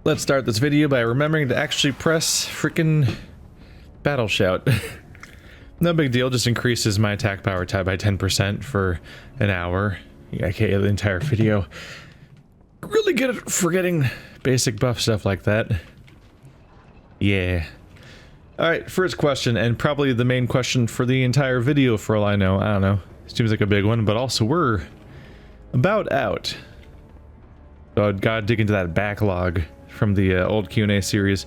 Let's start this video by remembering to actually press freaking battle shout. No big deal, just increases my attack power tie by 10% for an hour. Okay, the entire video. Really good at forgetting basic buff stuff like that. Yeah. Alright, first question, and probably the main question for the entire video for all I know. I don't know. Seems like a big one, but also we're about out. So I've got to dig into that backlog from the old Q&A series.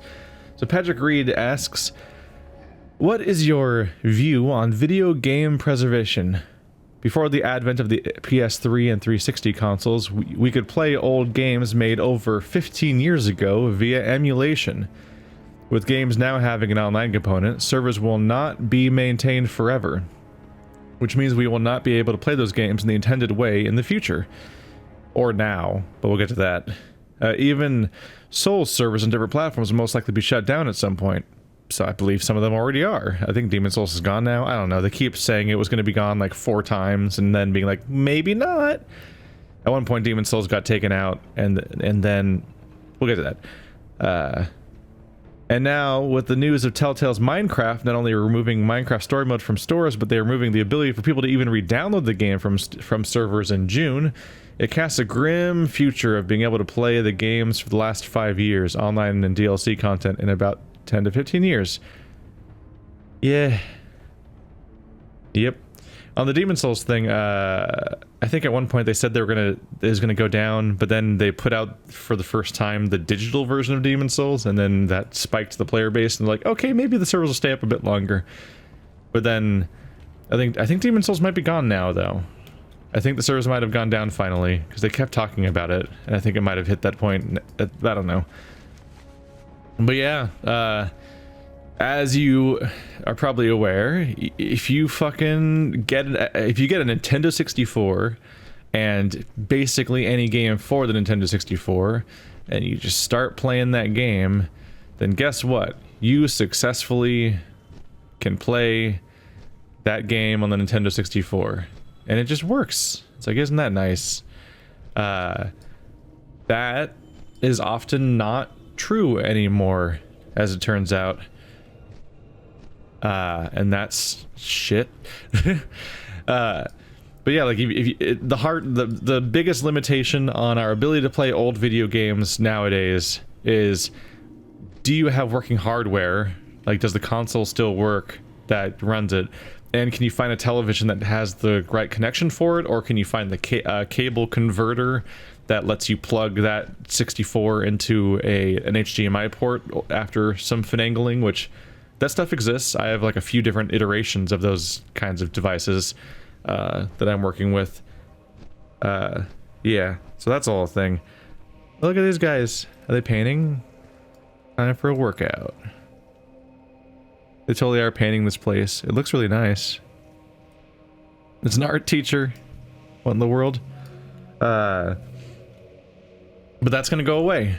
So Patrick Reed asks, what is your view on video game preservation? Before the advent of the PS3 and 360 consoles, we could play old games made over 15 years ago via emulation. With games now having an online component, servers will not be maintained forever, which means we will not be able to play those games in the intended way in the future. Or now, but we'll get to that. Even Souls servers on different platforms will most likely be shut down at some point. So I believe some of them already are. I think Demon's Souls is gone now. I don't know. They keep saying it was going to be gone like 4 times and then being like, maybe not. At one point, Demon's Souls got taken out, and then we'll get to that. And now, with the news of Telltale's Minecraft, not only removing Minecraft Story Mode from stores, but they're removing the ability for people to even re-download the game from servers in June, it casts a grim future of being able to play the games for the last 5 years, online and DLC content, in about 10 to 15 years. Yeah. Yep. On the Demon's Souls thing, I think at one point they said it was gonna go down, but then they put out for the first time the digital version of Demon's Souls, and then that spiked the player base, and like, okay, maybe the servers will stay up a bit longer. But then, I think Demon's Souls might be gone now, though. I think the servers might have gone down finally, because they kept talking about it, and I think it might have hit that point. I don't know. But yeah, as you are probably aware, if you fucking get a Nintendo 64 and basically any game for the Nintendo 64, and you just start playing that game, then guess what? You successfully can play that game on the Nintendo 64. And it just works. It's like, isn't that nice? That is often not true anymore, as it turns out. And that's shit. But yeah, like the biggest limitation on our ability to play old video games nowadays is, do you have working hardware? Like, does the console still work that runs it? And can you find a television that has the right connection for it? Or can you find the cable converter that lets you plug that 64 into an HDMI port after some finagling, which that stuff exists. I have like a few different iterations of those kinds of devices that I'm working with. Yeah, so that's all a thing. Look at these guys. Are they painting? Time for a workout. They totally are painting this place. It looks really nice. It's an art teacher. What in the world? But that's gonna go away.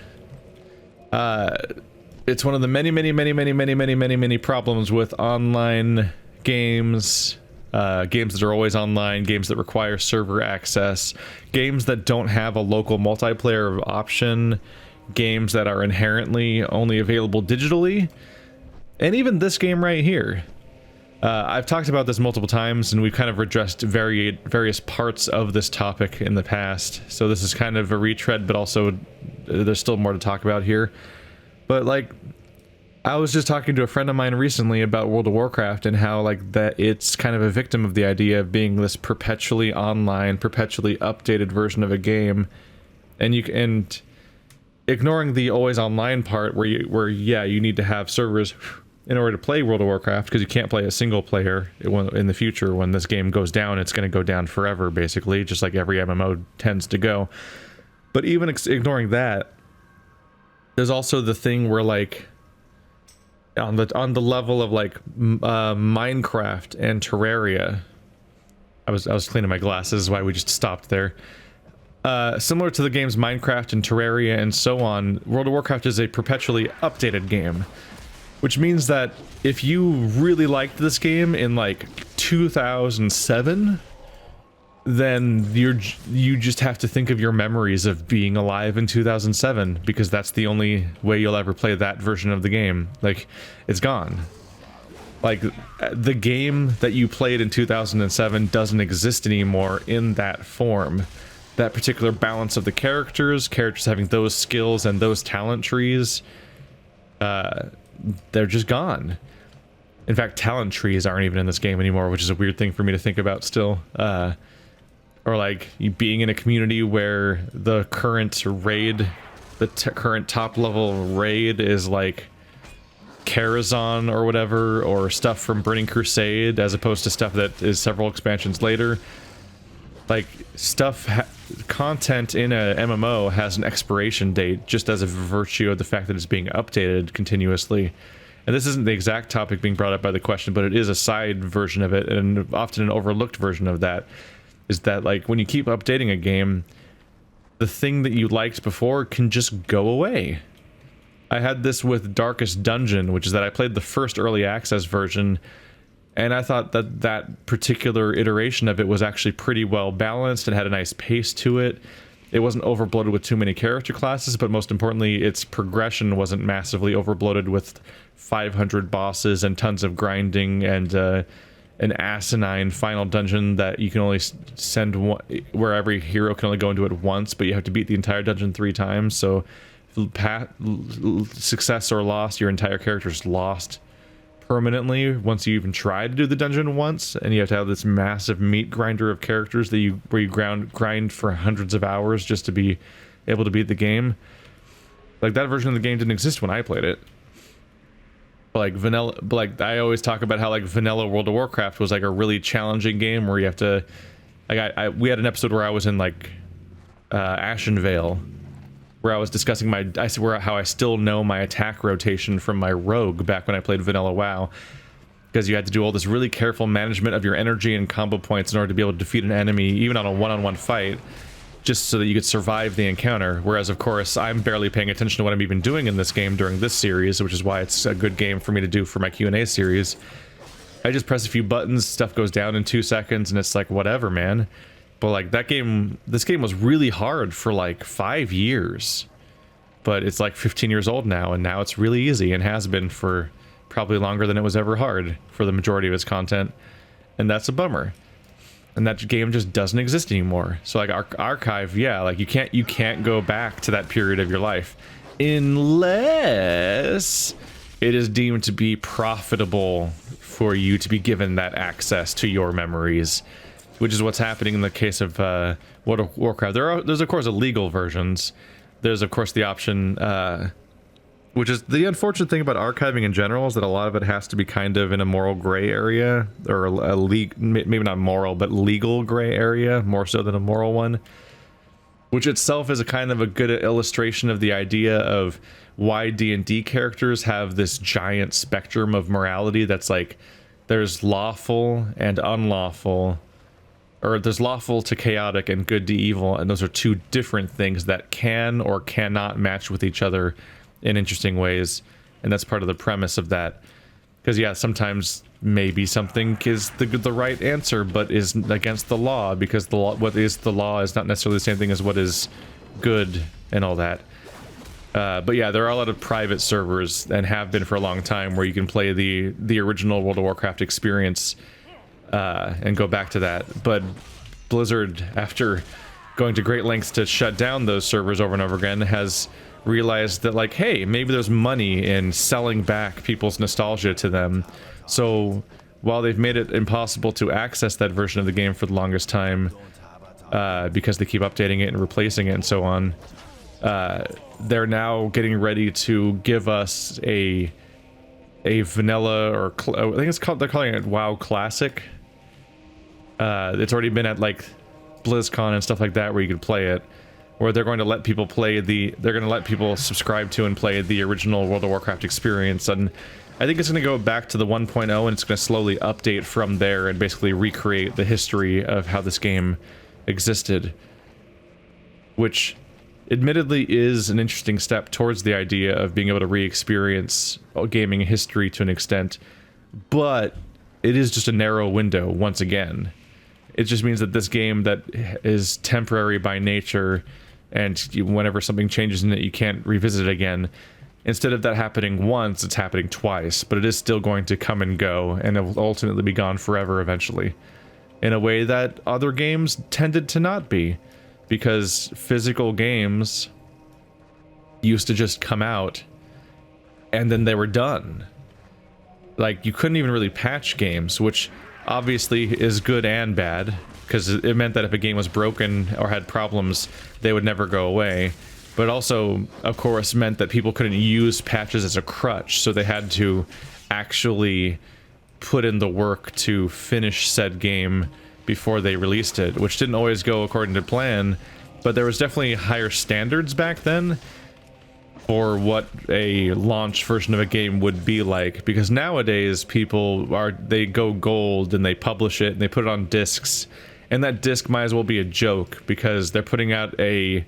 It's one of the many problems with online games. Games that are always online, games that require server access, games that don't have a local multiplayer option, games that are inherently only available digitally. And even this game right here. I've talked about this multiple times, and we've kind of addressed various parts of this topic in the past. So this is kind of a retread, but also there's still more to talk about here. But like, I was just talking to a friend of mine recently about World of Warcraft and how like that it's kind of a victim of the idea of being this perpetually online, perpetually updated version of a game, and ignoring the always online part where yeah, you need to have servers in order to play World of Warcraft, because you can't play a single player in the future. When this game goes down, it's going to go down forever, basically, just like every MMO tends to go. But even ignoring that, there's also the thing where like on the level of like Minecraft and Terraria. I was cleaning my glasses, why we just stopped there. Similar to the games Minecraft and Terraria and so on, World of Warcraft is a perpetually updated game. Which means that if you really liked this game in like 2007, then you just have to think of your memories of being alive in 2007, because that's the only way you'll ever play that version of the game. Like, it's gone. Like, the game that you played in 2007 doesn't exist anymore in that form. That particular balance of the characters having those skills and those talent trees, they're just gone. In fact, talent trees aren't even in this game anymore, which is a weird thing for me to think about still. Or like you being in a community where the current raid, the current top level raid is like Karazhan or whatever, or stuff from Burning Crusade, as opposed to stuff that is several expansions later. Like, content in a MMO has an expiration date just as a virtue of the fact that it's being updated continuously. And this isn't the exact topic being brought up by the question, but it is a side version of it, and often an overlooked version of that, is that, like, when you keep updating a game, the thing that you liked before can just go away. I had this with Darkest Dungeon, which is that I played the first early access version, and I thought that that particular iteration of it was actually pretty well balanced and had a nice pace to it. It wasn't overbloated with too many character classes, but most importantly, its progression wasn't massively overbloated with 500 bosses and tons of grinding and an asinine final dungeon that you can only send one, where every hero can only go into it once, but you have to beat the entire dungeon 3 times. So success or loss, your entire character's lost permanently once you even try to do the dungeon once, and you have to have this massive meat grinder of characters that where you grind for hundreds of hours just to be able to beat the game. Like, that version of the game didn't exist when I played it. Like vanilla, like I always talk about how like vanilla World of Warcraft was like a really challenging game where you have to, like we had an episode where I was in like Ashenvale, where I was discussing how I still know my attack rotation from my rogue back when I played vanilla WoW, because you had to do all this really careful management of your energy and combo points in order to be able to defeat an enemy even on a one-on-one fight, just so that you could survive the encounter. Whereas, of course, I'm barely paying attention to what I'm even doing in this game during this series, which is why it's a good game for me to do for my Q&A series. I just press a few buttons, stuff goes down in 2 seconds, and it's like, whatever, man. But like, this game was really hard for like 5 years. But it's like 15 years old now, and now it's really easy, and has been for probably longer than it was ever hard for the majority of its content. And that's a bummer. And that game just doesn't exist anymore. So like archive, yeah, like you can't go back to that period of your life unless it is deemed to be profitable for you to be given that access to your memories, which is what's happening in the case of World of Warcraft. There's of course illegal versions. There's of course the option, which is the unfortunate thing about archiving in general, is that a lot of it has to be kind of in a moral gray area, or a maybe not moral, but legal gray area, more so than a moral one, which itself is a kind of a good illustration of the idea of why D&D characters have this giant spectrum of morality that's like, there's lawful and unlawful, or there's lawful to chaotic and good to evil, and those are two different things that can or cannot match with each other in interesting ways. And that's part of the premise of that, because yeah, sometimes maybe something is the right answer but is against the law, because the law, what is the law is not necessarily the same thing as what is good and all that. But yeah, there are a lot of private servers, and have been for a long time, where you can play the original World of Warcraft experience and go back to that. But Blizzard, after going to great lengths to shut down those servers over and over again, has realized that, like, hey, maybe there's money in selling back people's nostalgia to them. So while they've made it impossible to access that version of the game for the longest time, because they keep updating it and replacing it and so on, they're now getting ready to give us a vanilla, or I think it's called, they're calling it WoW Classic. It's already been at like BlizzCon and stuff like that, where you could play it, where they're going to let people subscribe to and play the original World of Warcraft experience. And I think it's going to go back to the 1.0, and it's going to slowly update from there and basically recreate the history of how this game existed, which admittedly is an interesting step towards the idea of being able to re-experience gaming history to an extent, but it is just a narrow window once again. It just means that this game that is temporary by nature, and whenever something changes in it, you can't revisit it again. Instead of that happening once, it's happening twice, but it is still going to come and go, and it will ultimately be gone forever eventually. In a way that other games tended to not be, because physical games used to just come out, and then they were done. Like, you couldn't even really patch games, which obviously is good and bad, because it meant that if a game was broken or had problems, they would never go away. But also, of course, meant that people couldn't use patches as a crutch, so they had to actually put in the work to finish said game before they released it, which didn't always go according to plan, but there was definitely higher standards back then for what a launch version of a game would be like, because nowadays they go gold and they publish it and they put it on discs, and that disc might as well be a joke because they're putting out a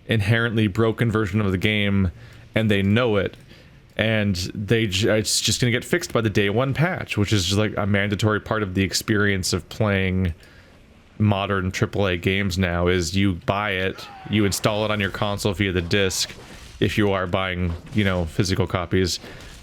inherently broken version of the game and they know it, and it's just gonna get fixed by the day one patch, which is just like a mandatory part of the experience of playing modern AAA games now. Is you buy it, you install it on your console via the disc if you are buying, you know, physical copies,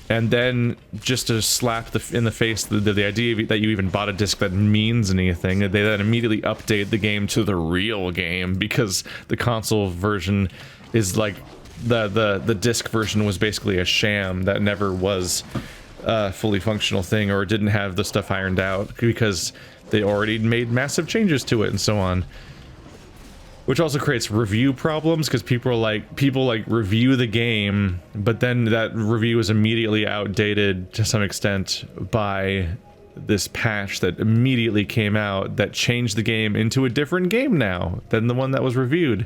and then just to slap in the face the idea that you even bought a disc that means anything, they then immediately update the game to the real game, because the console version is like the disc version was basically a sham that never was a fully functional thing, or didn't have the stuff ironed out because they already made massive changes to it and so on. Which also creates review problems, because people review the game, but then that review is immediately outdated to some extent by this patch that immediately came out that changed the game into a different game now than the one that was reviewed.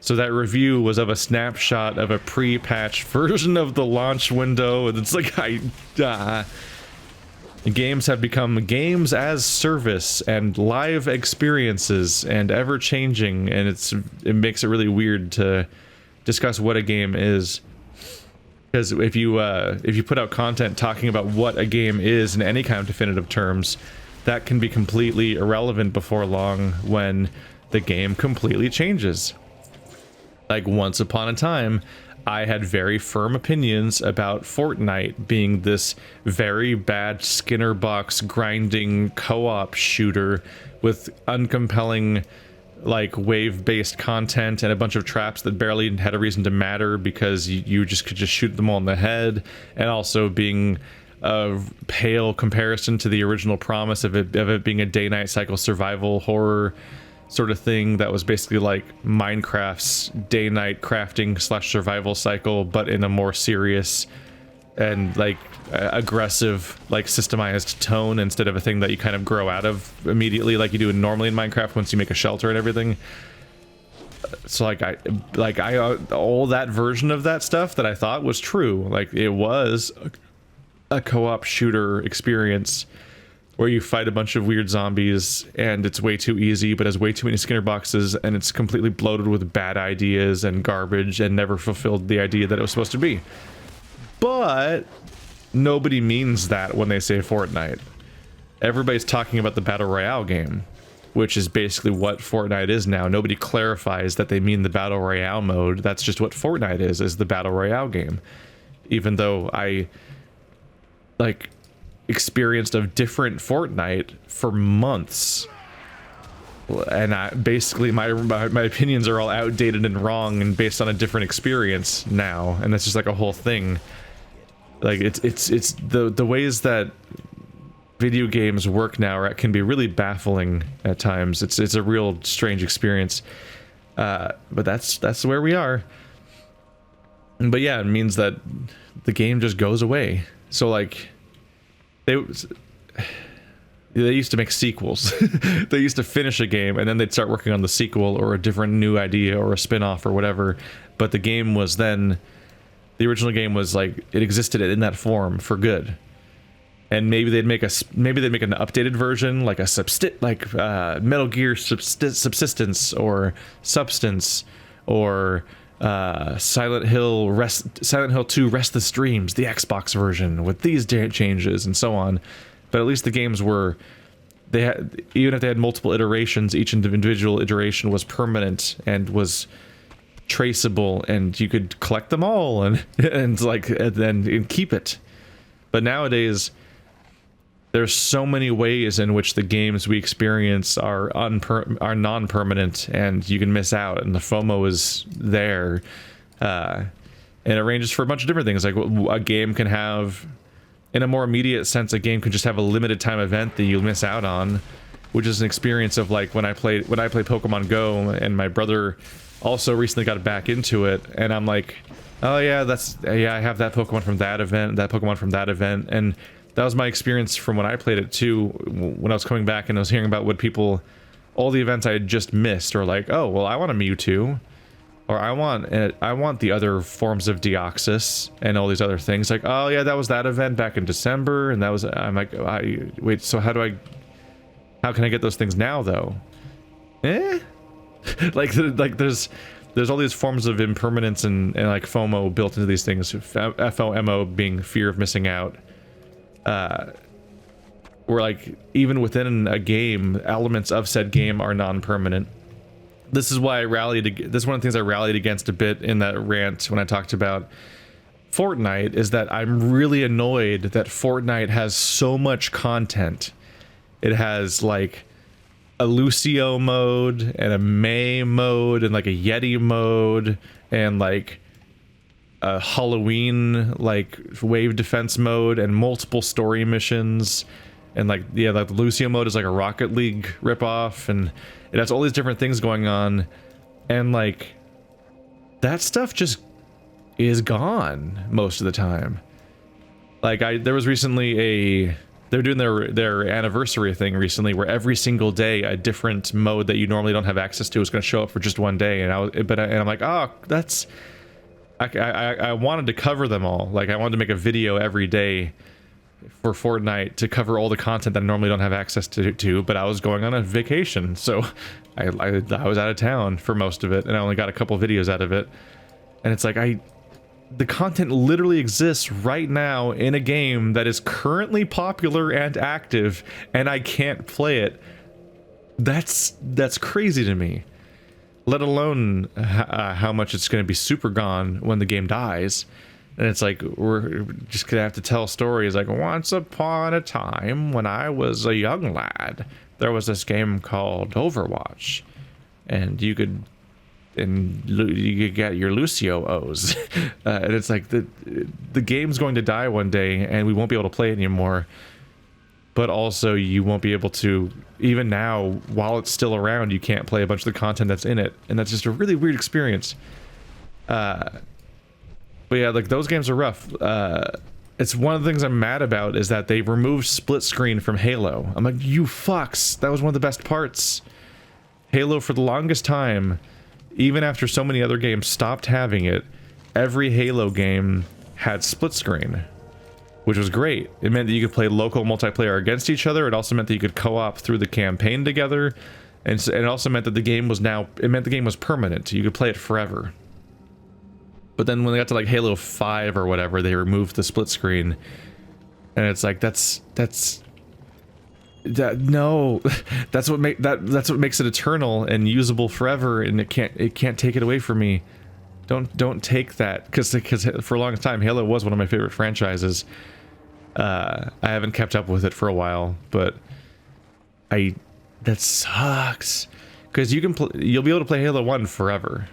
So that review was of a snapshot of a pre-patched version of the launch window, and it's like, games have become games as service and live experiences and ever-changing, and it makes it really weird to discuss what a game is. Because if you put out content talking about what a game is in any kind of definitive terms, that can be completely irrelevant before long when the game completely changes. Like, once upon a time, I had very firm opinions about Fortnite being this very bad Skinner box grinding co-op shooter with uncompelling, like, wave-based content and a bunch of traps that barely had a reason to matter because you just could just shoot them all in the head, and also being a pale comparison to the original promise of it being a day-night cycle survival horror sort of thing that was basically like Minecraft's day-night crafting / survival cycle, but in a more serious and like aggressive, like systemized tone, instead of a thing that you kind of grow out of immediately like you do normally in Minecraft once you make a shelter and everything. So I all that version of that stuff that I thought was true, like it was a co-op shooter experience where you fight a bunch of weird zombies and it's way too easy, but has way too many Skinner boxes, and it's completely bloated with bad ideas and garbage and never fulfilled the idea that it was supposed to be. But nobody means that when they say Fortnite. Everybody's talking about the Battle Royale game, which is basically what Fortnite is now. Nobody clarifies that they mean the Battle Royale mode. That's just what Fortnite is the Battle Royale game. Even though I, like, experienced a different Fortnite for months, and basically my opinions are all outdated and wrong and based on a different experience now, and that's just like a whole thing. Like it's the ways that video games work now can be really baffling at times. It's a real strange experience, but that's where we are. But yeah, it means that the game just goes away. So like, they used to make sequels. They used to finish a game and then they'd start working on the sequel or a different new idea or a spin-off or whatever. But the game was then, the original game was like, it existed in that form for good. And maybe they'd make an updated version, like a Metal Gear Subsistence or Substance, or Silent Hill 2 Restless Dreams, the Xbox version with these changes and so on. But at least the games were they had, even if they had multiple iterations, each individual iteration was permanent and was traceable, and you could collect them all and and keep it. But nowadays, there's so many ways in which the games we experience are non-permanent, and you can miss out, and the FOMO is there. And it ranges for a bunch of different things. Like a game can have, in a more immediate sense, a game can just have a limited time event that you miss out on, which is an experience of like when I play Pokemon Go, and my brother also recently got back into it, and I'm like, oh yeah, I have that Pokemon from that event, and that was my experience from when I played it too, when I was coming back and I was hearing about all the events I had just missed, or like, oh, well, I want a Mewtwo, or I want the other forms of Deoxys, and all these other things, like, oh yeah, that was that event back in December, and that was, I'm like, wait, so how can I get those things now, though? like there's all these forms of impermanence and like FOMO built into these things, FOMO being fear of missing out. Where like even within a game, elements of said game are non-permanent. This is why this is one of the things I rallied against a bit in that rant when I talked about Fortnite, is that I'm really annoyed that Fortnite has so much content. It has like a Lucio mode and a May mode and like a Yeti mode and like a Halloween like wave defense mode and multiple story missions, and like, yeah, like the Lucio mode is like a Rocket League ripoff, and it has all these different things going on, and like that stuff just is gone most of the time. Like there was recently they're doing their anniversary thing recently, where every single day a different mode that you normally don't have access to is going to show up for just one day, and I'm like, oh, that's, I wanted to cover them all. Like I wanted to make a video every day for Fortnite to cover all the content that I normally don't have access to, but I was going on a vacation, so I was out of town for most of it, and I only got a couple videos out of it. And it's like, the content literally exists right now in a game that is currently popular and active, and I can't play it. That's crazy to me. Let alone how much it's going to be super gone when the game dies. And it's like, we're just gonna have to tell stories like, once upon a time when I was a young lad, there was this game called Overwatch, and you could get your Lucio O's. And it's like, the game's going to die one day, and we won't be able to play it anymore. But also, you won't be able to, even now, while it's still around, you can't play a bunch of the content that's in it, and that's just a really weird experience. But yeah, like, those games are rough. It's one of the things I'm mad about, is that they removed split screen from Halo. I'm like, you fucks, that was one of the best parts. Halo, for the longest time, even after so many other games stopped having it, every Halo game had split screen, which was great. It meant that you could play local multiplayer against each other. It also meant that you could co-op through the campaign together, and it also meant that the game was permanent. You could play it forever. But then when they got to like Halo 5 or whatever, they removed the split screen, and it's like, that's what makes it eternal and usable forever, and it can't take it away from me. Don't take that, because for a long time Halo was one of my favorite franchises. I haven't kept up with it for a while, but that sucks, because you'll be able to play Halo 1 forever,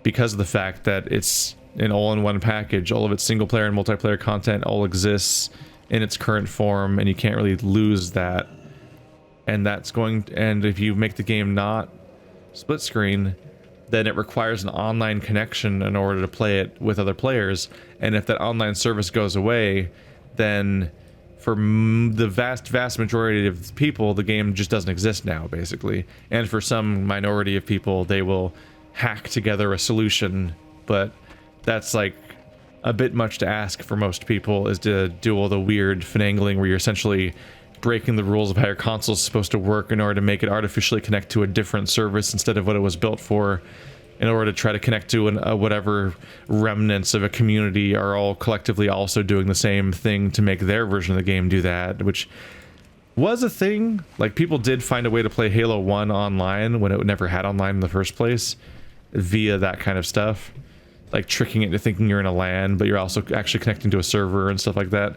because of the fact that it's an all-in-one package. All of its single player and multiplayer content all exists in its current form, and you can't really lose that. And if you make the game not split screen, then it requires an online connection in order to play it with other players. And if that online service goes away, then for the vast majority of people, the game just doesn't exist now, basically. And for some minority of people, they will hack together a solution, but that's like a bit much to ask for most people, is to do all the weird finagling where you're essentially breaking the rules of how your console's supposed to work in order to make it artificially connect to a different service instead of what it was built for, in order to try to connect to whatever remnants of a community are all collectively also doing the same thing to make their version of the game do that, which was a thing. Like, people did find a way to play Halo 1 online when it never had online in the first place, via that kind of stuff. Like, tricking it into thinking you're in a LAN, but you're also actually connecting to a server and stuff like that.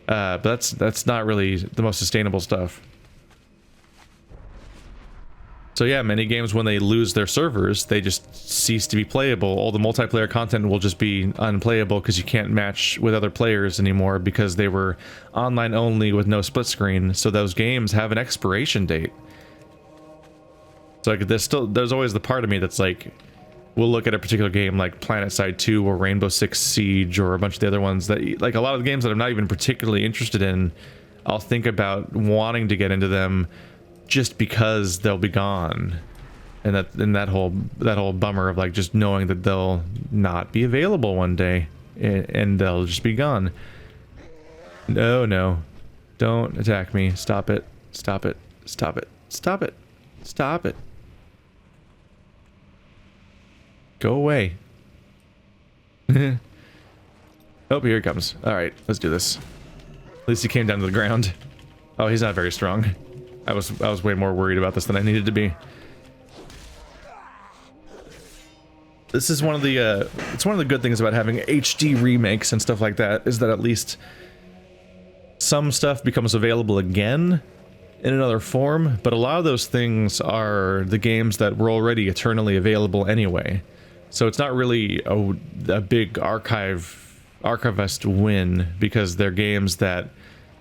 But that's not really the most sustainable stuff. So yeah, many games, when they lose their servers, they just cease to be playable. All the multiplayer content will just be unplayable because you can't match with other players anymore because they were online only with no split screen. So those games have an expiration date. So like, there's always the part of me that's like, we'll look at a particular game like PlanetSide 2 or Rainbow Six Siege or a bunch of the other ones that, like, a lot of the games that I'm not even particularly interested in, I'll think about wanting to get into them just because they'll be gone. And that whole bummer of like just knowing that they'll not be available one day and they'll just be gone. No. Don't attack me. Stop it. Stop it. Stop it. Stop it. Stop it. Go away. Oh, here he comes. Alright, let's do this. At least he came down to the ground. Oh, he's not very strong. I was way more worried about this than I needed to be. This is one of the it's one of the good things about having HD remakes and stuff like that, is that at least some stuff becomes available again in another form, but a lot of those things are the games that were already eternally available anyway. So it's not really a big archivist win, because they're games that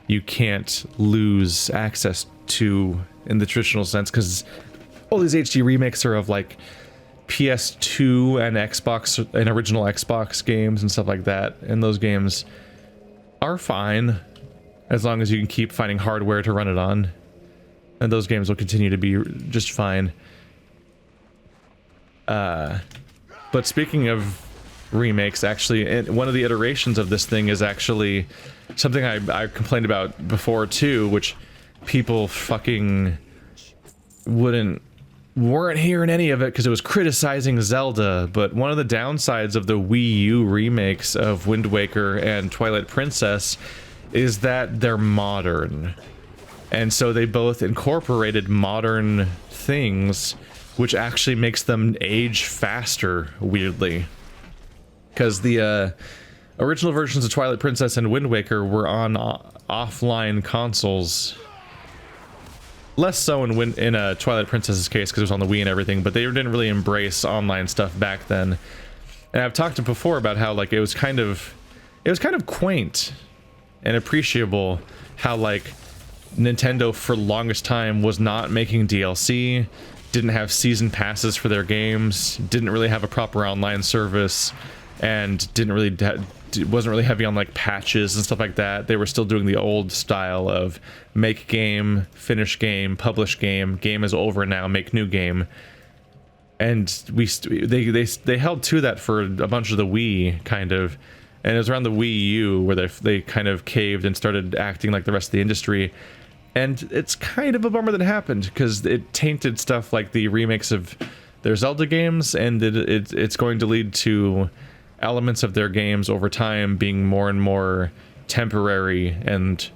you can't lose access to in the traditional sense, because all these HD remakes are of like PS2 and Xbox and original Xbox games and stuff like that, and those games are fine as long as you can keep finding hardware to run it on, and those games will continue to be just fine. But speaking of remakes, actually, one of the iterations of this thing is actually something I complained about before too, which people fucking weren't hearing any of it because it was criticizing Zelda. But one of the downsides of the Wii U remakes of Wind Waker and Twilight Princess is that they're modern, and so they both incorporated modern things, which actually makes them age faster, weirdly. Because the original versions of Twilight Princess and Wind Waker were on offline consoles. Less so in Twilight Princess's case, because it was on the Wii and everything, but they didn't really embrace online stuff back then. And I've talked before about how, like, it was kind of quaint and appreciable how, like, Nintendo for the longest time was not making DLC, didn't have season passes for their games, didn't really have a proper online service, and wasn't really heavy on like patches and stuff like that. They were still doing the old style of make game, finish game, publish game, game is over now, make new game. And they held to that for a bunch of the Wii, kind of, and it was around the Wii U where they kind of caved and started acting like the rest of the industry. And it's kind of a bummer that it happened, because it tainted stuff like the remakes of their Zelda games, and it's going to lead to elements of their games over time being more and more temporary and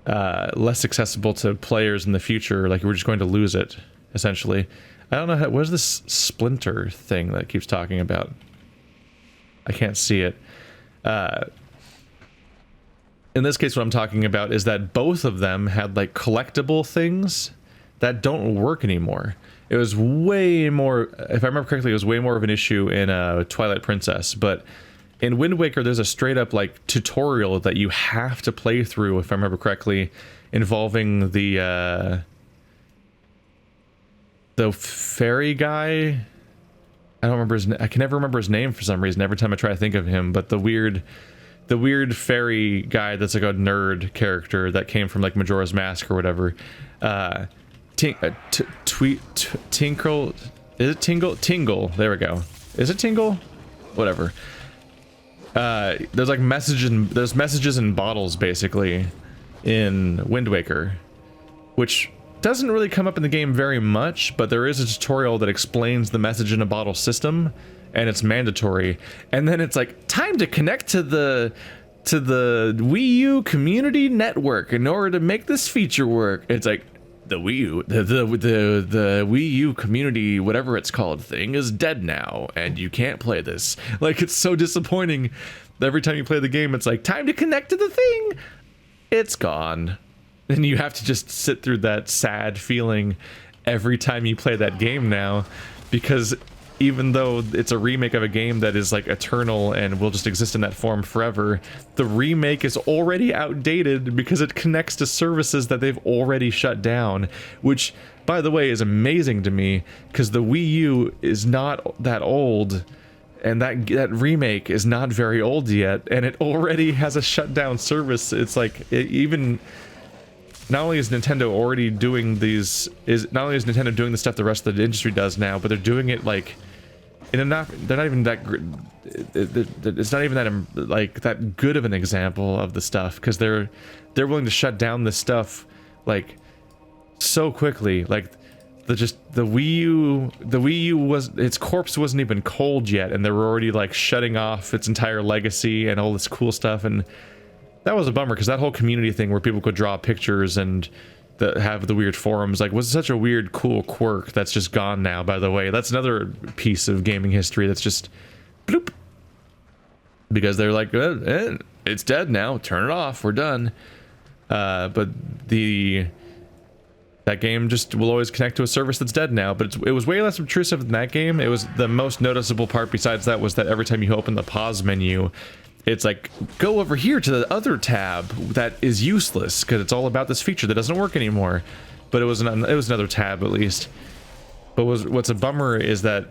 less accessible to players in the future. Like, we're just going to lose it, essentially. I don't know what is this Splinter thing that it keeps talking about? I can't see it. In this case, what I'm talking about is that both of them had like collectible things that don't work anymore. It was way more, if I remember correctly, it was way more of an issue in Twilight Princess, but in Wind Waker, there's a straight up like tutorial that you have to play through, if I remember correctly, involving the fairy guy. I don't remember I can never remember his name for some reason every time I try to think of him, but the weird fairy guy that's like a nerd character that came from like Majora's Mask or whatever. Tinkle, is it Tingle? There we go. Is it Tingle? Whatever. There's like messages in bottles basically in Wind Waker, which doesn't really come up in the game very much, but there is a tutorial that explains the message in a bottle system, and it's mandatory. And then it's like, time to connect to the to the Wii U community network in order to make this feature work. It's like, the Wii U, the Wii U community, whatever it's called, thing is dead now, and you can't play this. Like, it's so disappointing. Every time you play the game, it's like, time to connect to the thing. It's gone. And you have to just sit through that sad feeling every time you play that game now, because even though it's a remake of a game that is like eternal and will just exist in that form forever, the remake is already outdated because it connects to services that they've already shut down, which, by the way, is amazing to me, because the Wii U is not that old, and that remake is not very old yet, and it already has a shut down service. It's like, even... Not only is Nintendo already doing these, not only is Nintendo doing the stuff the rest of the industry does now, but they're doing it like, they're not even that, it's not even that like that good of an example of the stuff, because they're willing to shut down this stuff like so quickly. Like the Wii U was, its corpse wasn't even cold yet, and they were already like shutting off its entire legacy and all this cool stuff. And that was a bummer, because that whole community thing where people could draw pictures and have the weird forums, like, was such a weird, cool quirk that's just gone now, by the way. That's another piece of gaming history that's just bloop. Because they're like, it's dead now, turn it off, we're done. But that game just will always connect to a service that's dead now, but it was way less obtrusive than that game. It was, the most noticeable part besides that was that every time you open the pause menu, it's like, go over here to the other tab that is useless because it's all about this feature that doesn't work anymore. But it was another tab at least. But what's a bummer is that,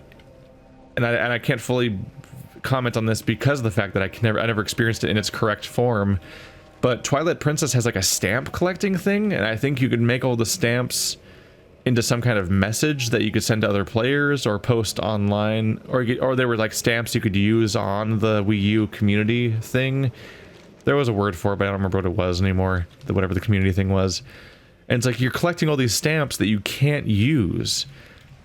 and I can't fully comment on this because of the fact that I never experienced it in its correct form. But Twilight Princess has like a stamp collecting thing, and I think you could make all the stamps into some kind of message that you could send to other players or post online, or there were like stamps you could use on the Wii U community thing. There was a word for it, but I don't remember what it was anymore, whatever the community thing was. And it's like you're collecting all these stamps that you can't use.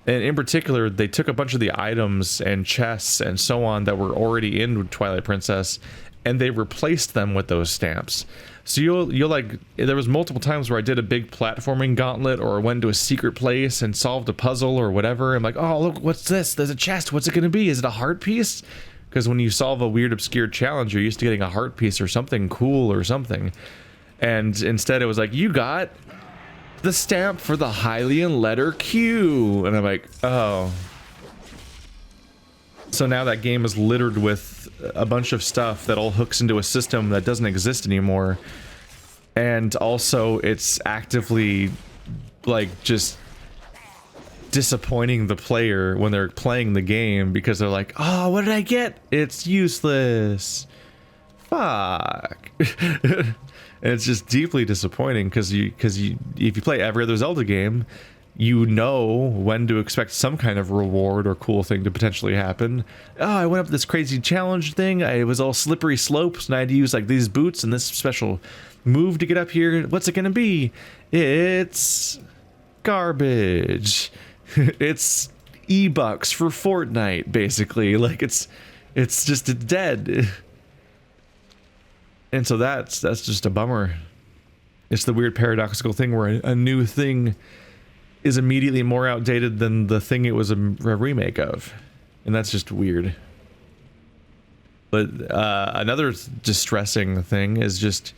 And in particular, they took a bunch of the items and chests and so on that were already in Twilight Princess, and they replaced them with those stamps. So you'll like, there was multiple times where I did a big platforming gauntlet or went to a secret place and solved a puzzle or whatever. I'm like, oh, look, what's this? There's a chest. What's it going to be? Is it a heart piece? Because when you solve a weird, obscure challenge, you're used to getting a heart piece or something cool or something. And instead it was like, you got the stamp for the Hylian letter Q. And I'm like, oh. So now that game is littered with a bunch of stuff that all hooks into a system that doesn't exist anymore. And also it's actively like just disappointing the player when they're playing the game, because they're like, oh, what did I get? It's useless. Fuck. And it's just deeply disappointing, because if you play every other Zelda game, you know when to expect some kind of reward or cool thing to potentially happen. Oh, I went up this crazy challenge thing. It was all slippery slopes, and I had to use like these boots and this special move to get up here. What's it gonna be? It's garbage. It's E-bucks for Fortnite, basically. Like it's just dead. And so that's just a bummer. It's the weird paradoxical thing where a new thing is immediately more outdated than the thing it was a remake of, and that's just weird. But another distressing thing is just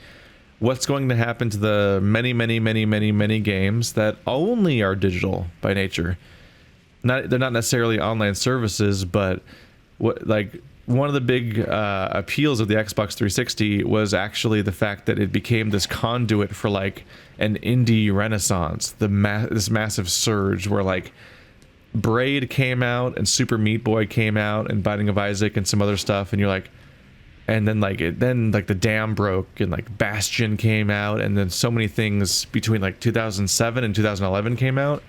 what's going to happen to the many games that only are digital by nature. They're not necessarily online services, but one of the big appeals of the Xbox 360 was actually the fact that it became this conduit for like an indie renaissance, this massive surge where like Braid came out and Super Meat Boy came out and Binding of Isaac and some other stuff, and you're like, and then the dam broke and like Bastion came out, and then so many things between like 2007 and 2011 came out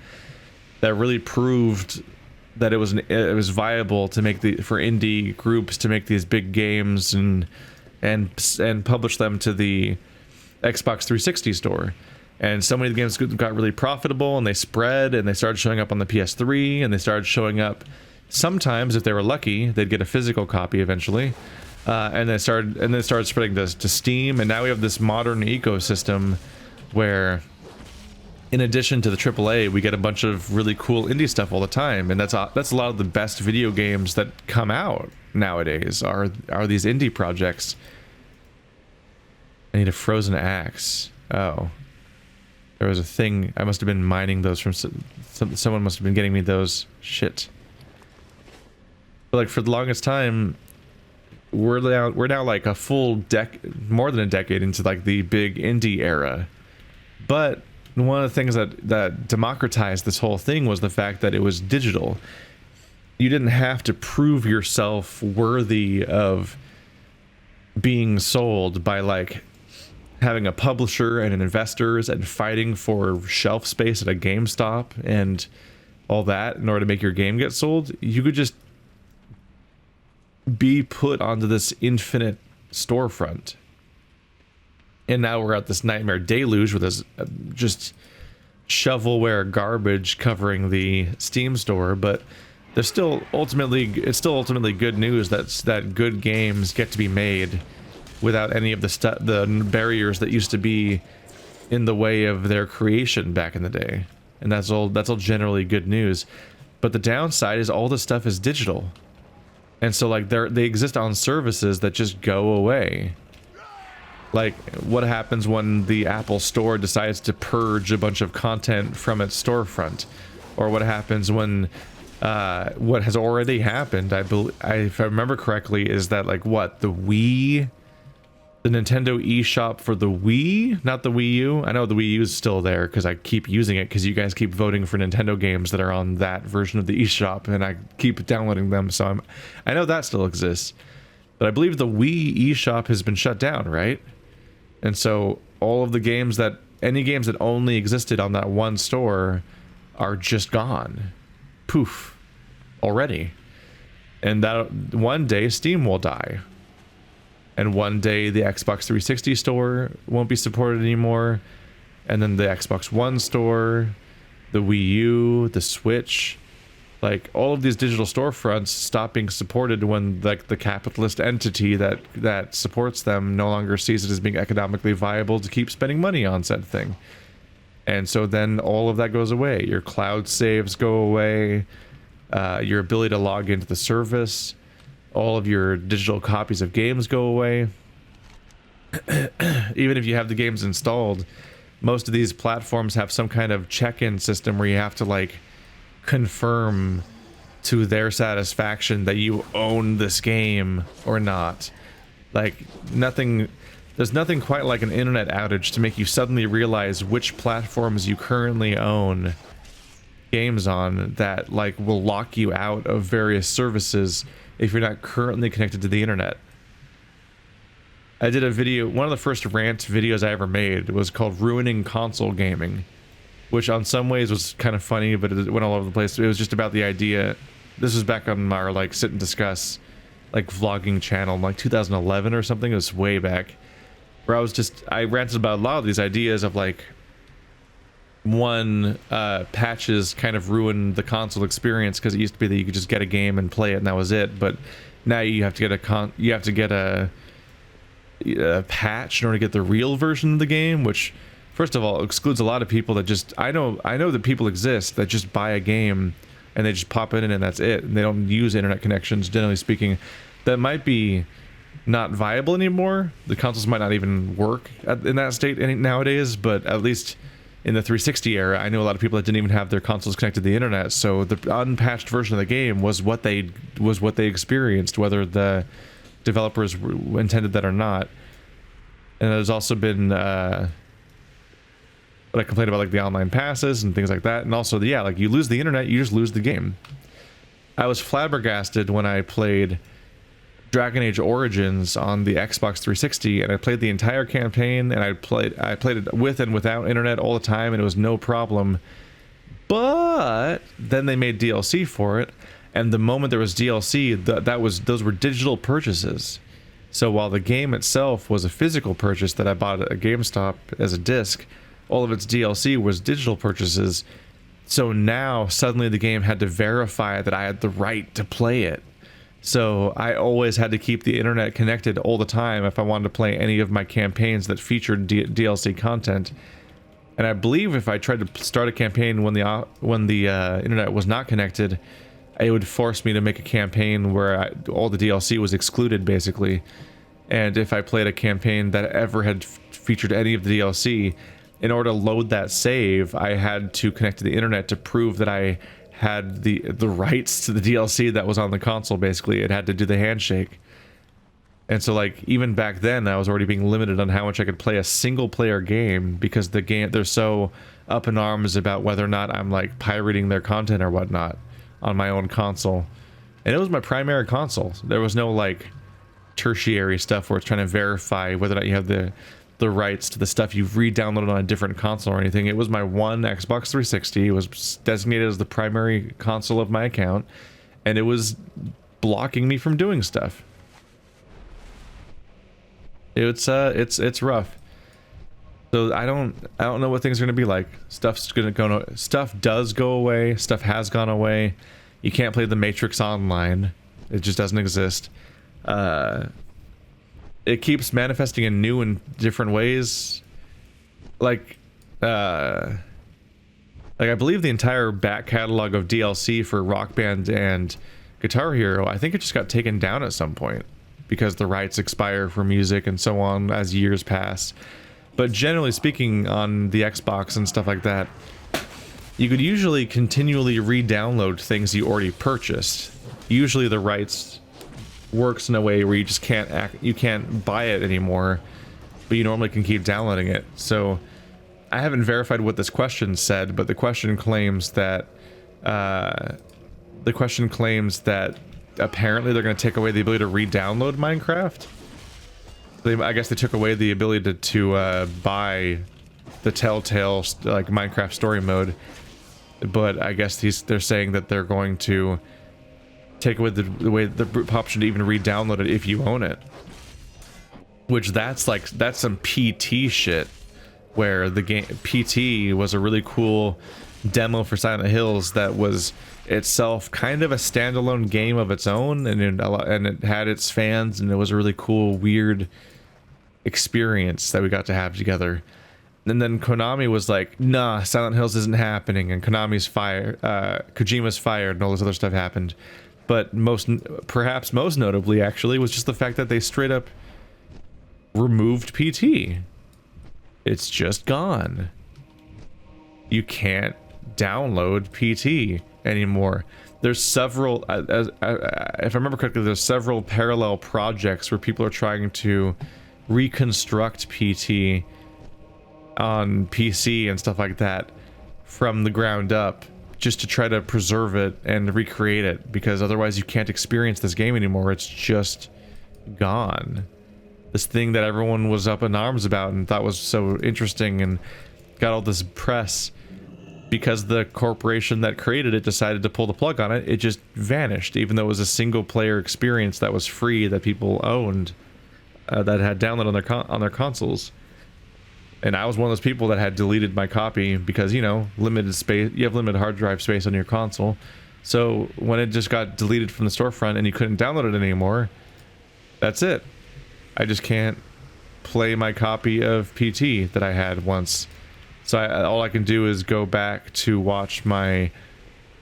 that really proved that it was viable to make for indie groups to make these big games and publish them to the Xbox 360 store. And so many of the games got really profitable, and they spread, and they started showing up on the PS3, and they started showing up. Sometimes, if they were lucky, they'd get a physical copy eventually. And then it started spreading to Steam, and now we have this modern ecosystem where, in addition to the AAA, we get a bunch of really cool indie stuff all the time, and that's a lot of the best video games that come out nowadays are these indie projects. I need a frozen axe. Oh, there was a thing. I must have been mining those from someone must have been getting me those. Shit. But like for the longest time, we're now like a full more than a decade into like the big indie era. But one of the things that democratized this whole thing was the fact that it was digital. You didn't have to prove yourself worthy of being sold by like having a publisher and an investors and fighting for shelf space at a GameStop and all that in order to make your game get sold. You could just be put onto this infinite storefront. And now we're at this nightmare deluge with this just shovelware garbage covering the Steam store, but it's still ultimately good news that good games get to be made without any of the barriers that used to be in the way of their creation back in the day. And that's all generally good news. But the downside is all this stuff is digital. And so like they exist on services that just go away. Like what happens when the Apple Store decides to purge a bunch of content from its storefront? Or what happens when what has already happened, if I remember correctly, is that like what, the Nintendo eShop for the Wii, not the Wii U. I know the Wii U is still there because I keep using it because you guys keep voting for Nintendo games that are on that version of the eShop, and I keep downloading them. So I know that still exists, but I believe the Wii eShop has been shut down, right? And so all of the games any games that only existed on that one store are just gone, poof, already. And that one day Steam will die. And one day the Xbox 360 store won't be supported anymore. And then the Xbox One store, the Wii U, the Switch, like all of these digital storefronts stop being supported when like the capitalist entity that supports them no longer sees it as being economically viable to keep spending money on said thing. And so then all of that goes away. Your cloud saves go away. Your ability to log into the service. All of your digital copies of games go away. Even if you have the games installed, most of these platforms have some kind of check-in system where you have to like confirm to their satisfaction that you own this game or not. Like there's nothing quite like an internet outage to make you suddenly realize which platforms you currently own games on that like will lock you out of various services if you're not currently connected to the internet. I did a video, one of the first rant videos I ever made was called Ruining Console Gaming, which on some ways was kind of funny, but it went all over the place. It was just about the idea, this was back on our like sit and discuss like vlogging channel in like 2011 or something. It was way back, where I ranted about a lot of these ideas of like, one, patches kind of ruined the console experience because it used to be that you could just get a game and play it and that was it, but now you have to get a patch in order to get the real version of the game, which first of all excludes a lot of people that just I know that people exist that just buy a game and they just pop it in and that's it, and they don't use internet connections, generally speaking. That might be not viable anymore. The consoles might not even work in that state nowadays, but at least in the 360 era, I know a lot of people that didn't even have their consoles connected to the internet, so the unpatched version of the game was what they experienced, whether the developers intended that or not. And there's also been what I complained about, like the online passes and things like that, and also yeah, like you lose the internet, you just lose the game. I was flabbergasted when I played Dragon Age Origins on the Xbox 360, and I played the entire campaign, and I played it with and without internet all the time, and it was no problem. But then they made DLC for it, and the moment there was DLC, those were digital purchases. So while the game itself was a physical purchase that I bought at a GameStop as a disc, all of its DLC was digital purchases. So now suddenly the game had to verify that I had the right to play it. So I always had to keep the internet connected all the time if I wanted to play any of my campaigns that featured DLC content. And I believe if I tried to start a campaign when the internet was not connected, it would force me to make a campaign where all the DLC was excluded, basically. And if I played a campaign that ever had featured any of the DLC, in order to load that save, I had to connect to the internet to prove that I had the rights to the DLC that was on the console. Basically, it had to do the handshake. And so, like, even back then, I was already being limited on how much I could play a single-player game, because the game, they're so up in arms about whether or not I'm, like, pirating their content or whatnot on my own console. And it was my primary console. There was no, like, tertiary stuff where it's trying to verify whether or not you have the rights to the stuff you've re-downloaded on a different console or anything. It was my one Xbox 360. It was designated as the primary console of my account, and it was blocking me from doing stuff. It's rough. So I don't know what things are gonna be like. Stuff does go away. Stuff has gone away. You can't play the Matrix online. It just doesn't exist. It keeps manifesting in new and different ways. Like I believe the entire back catalog of DLC for Rock Band and Guitar Hero, I think it just got taken down at some point because the rights expire for music and so on as years pass. But generally speaking, on the Xbox and stuff like that, you could usually continually re-download things you already purchased. Usually the rights works in a way where you just can't buy it anymore, but you normally can keep downloading it. So I haven't verified what this question said, but the question claims that apparently they're going to take away the ability to re-download Minecraft. I guess they took away the ability to buy the Telltale like Minecraft story mode, but I guess they're saying that they're going to take away the option to even re-download it if you own it. Which that's some PT shit, where the game PT was a really cool demo for Silent Hills that was itself kind of a standalone game of its own, and it had its fans, and it was a really cool, weird experience that we got to have together. And then Konami was like, nah, Silent Hills isn't happening, and Konami's fired, Kojima's fired, and all this other stuff happened. But perhaps most notably, actually, was just the fact that they straight up removed PT. It's just gone. You can't download PT anymore. There's several, if I remember correctly, there's several parallel projects where people are trying to reconstruct PT on PC and stuff like that from the ground up, just to try to preserve it and recreate it, because otherwise you can't experience this game anymore. It's just gone. This thing that everyone was up in arms about and thought was so interesting and got all this press, because the corporation that created it decided to pull the plug on it, it just vanished, even though it was a single player experience that was free, that people owned, that had downloaded on their consoles. And I was one of those people that had deleted my copy because, you know, limited space, you have limited hard drive space on your console. So when it just got deleted from the storefront and you couldn't download it anymore, that's it. I just can't play my copy of PT that I had once. So all I can do is go back to watch my,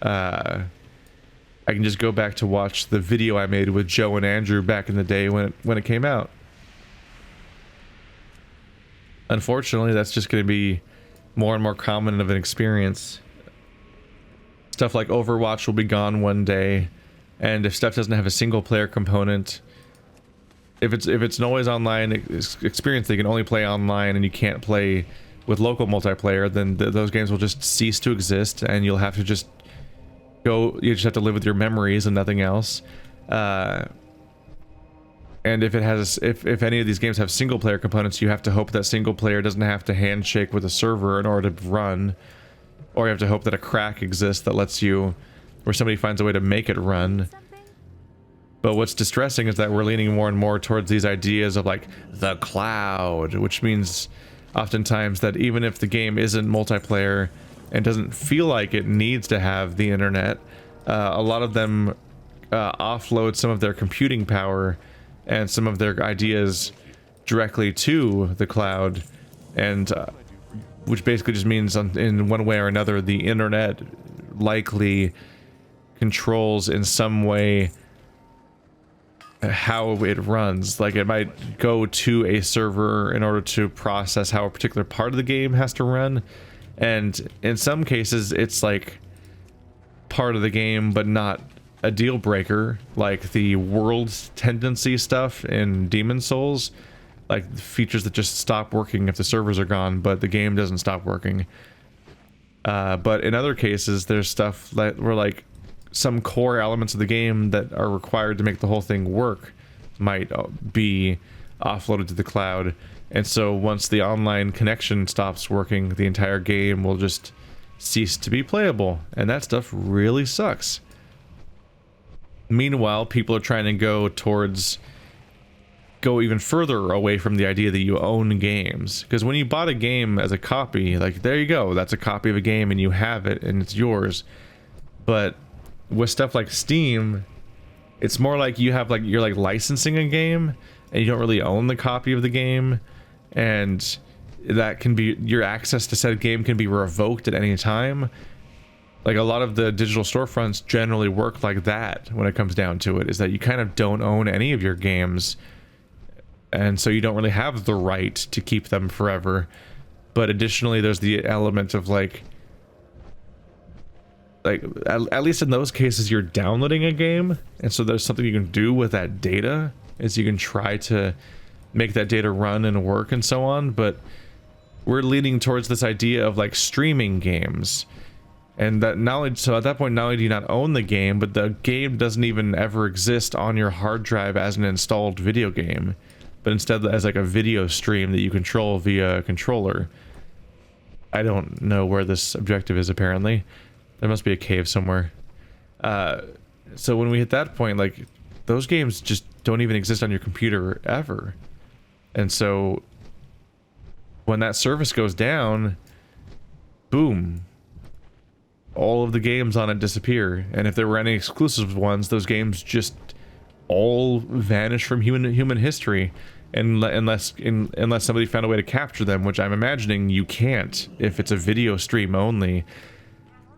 I can just go back to watch the video I made with Joe and Andrew back in the day when it came out. Unfortunately, that's just going to be more and more common of an experience. Stuff like Overwatch will be gone one day, and if stuff doesn't have a single player component, if it's an always online experience, they can only play online and you can't play with local multiplayer, then those games will just cease to exist, and you'll have to just you just have to live with your memories and nothing else. And if any of these games have single player components, you have to hope that single player doesn't have to handshake with a server in order to run, or you have to hope that a crack exists that lets you, where somebody finds a way to make it run. But what's distressing is that we're leaning more and more towards these ideas of like the cloud, which means oftentimes that even if the game isn't multiplayer and doesn't feel like it needs to have the internet, a lot of them offload some of their computing power and some of their ideas directly to the cloud, and which basically just means in one way or another the internet likely controls in some way how it runs. Like, it might go to a server in order to process how a particular part of the game has to run, and in some cases it's like part of the game but not a deal breaker, like the world tendency stuff in Demon Souls, like features that just stop working if the servers are gone but the game doesn't stop working. But in other cases there's stuff that where like some core elements of the game that are required to make the whole thing work might be offloaded to the cloud, and so once the online connection stops working, the entire game will just cease to be playable, and that stuff really sucks. Meanwhile, people are trying to go even further away from the idea that you own games, because when you bought a game as a copy, like, there you go, that's a copy of a game and you have it and it's yours. But with stuff like Steam, it's more like you're like licensing a game and you don't really own the copy of the game, and that can be, your access to said game can be revoked at any time. Like, a lot of the digital storefronts generally work like that when it comes down to it, is that you kind of don't own any of your games, and so you don't really have the right to keep them forever. But additionally, there's the element of like at least in those cases you're downloading a game, and so there's something you can do with that data, is you can try to make that data run and work and so on. But we're leaning towards this idea of like streaming games, and that knowledge, so at that point not only do you not own the game, but the game doesn't even ever exist on your hard drive as an installed video game, but instead as like a video stream that you control via a controller. I don't know where this objective is. Apparently there must be a cave somewhere. So when we hit that point, like, those games just don't even exist on your computer ever, and so when that service goes down, boom, all of the games on it disappear. And if there were any exclusive ones, those games just all vanish from human history, unless somebody found a way to capture them, which I'm imagining you can't if it's a video stream only.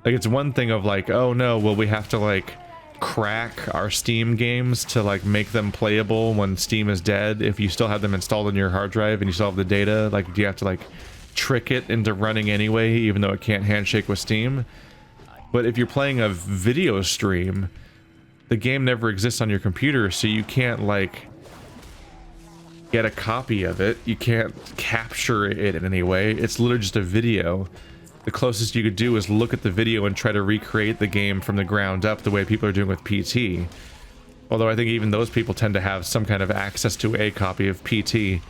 Like, it's one thing of like, oh no, well, we have to like crack our Steam games to like make them playable when Steam is dead. If you still have them installed on your hard drive and you still have the data, like, do you have to like trick it into running anyway, even though it can't handshake with Steam? But if you're playing a video stream, the game never exists on your computer, so you can't like get a copy of it. You can't capture it in any way. It's literally just a video. The closest you could do is look at the video and try to recreate the game from the ground up the way people are doing with PT. Although I think even those people tend to have some kind of access to a copy of PT.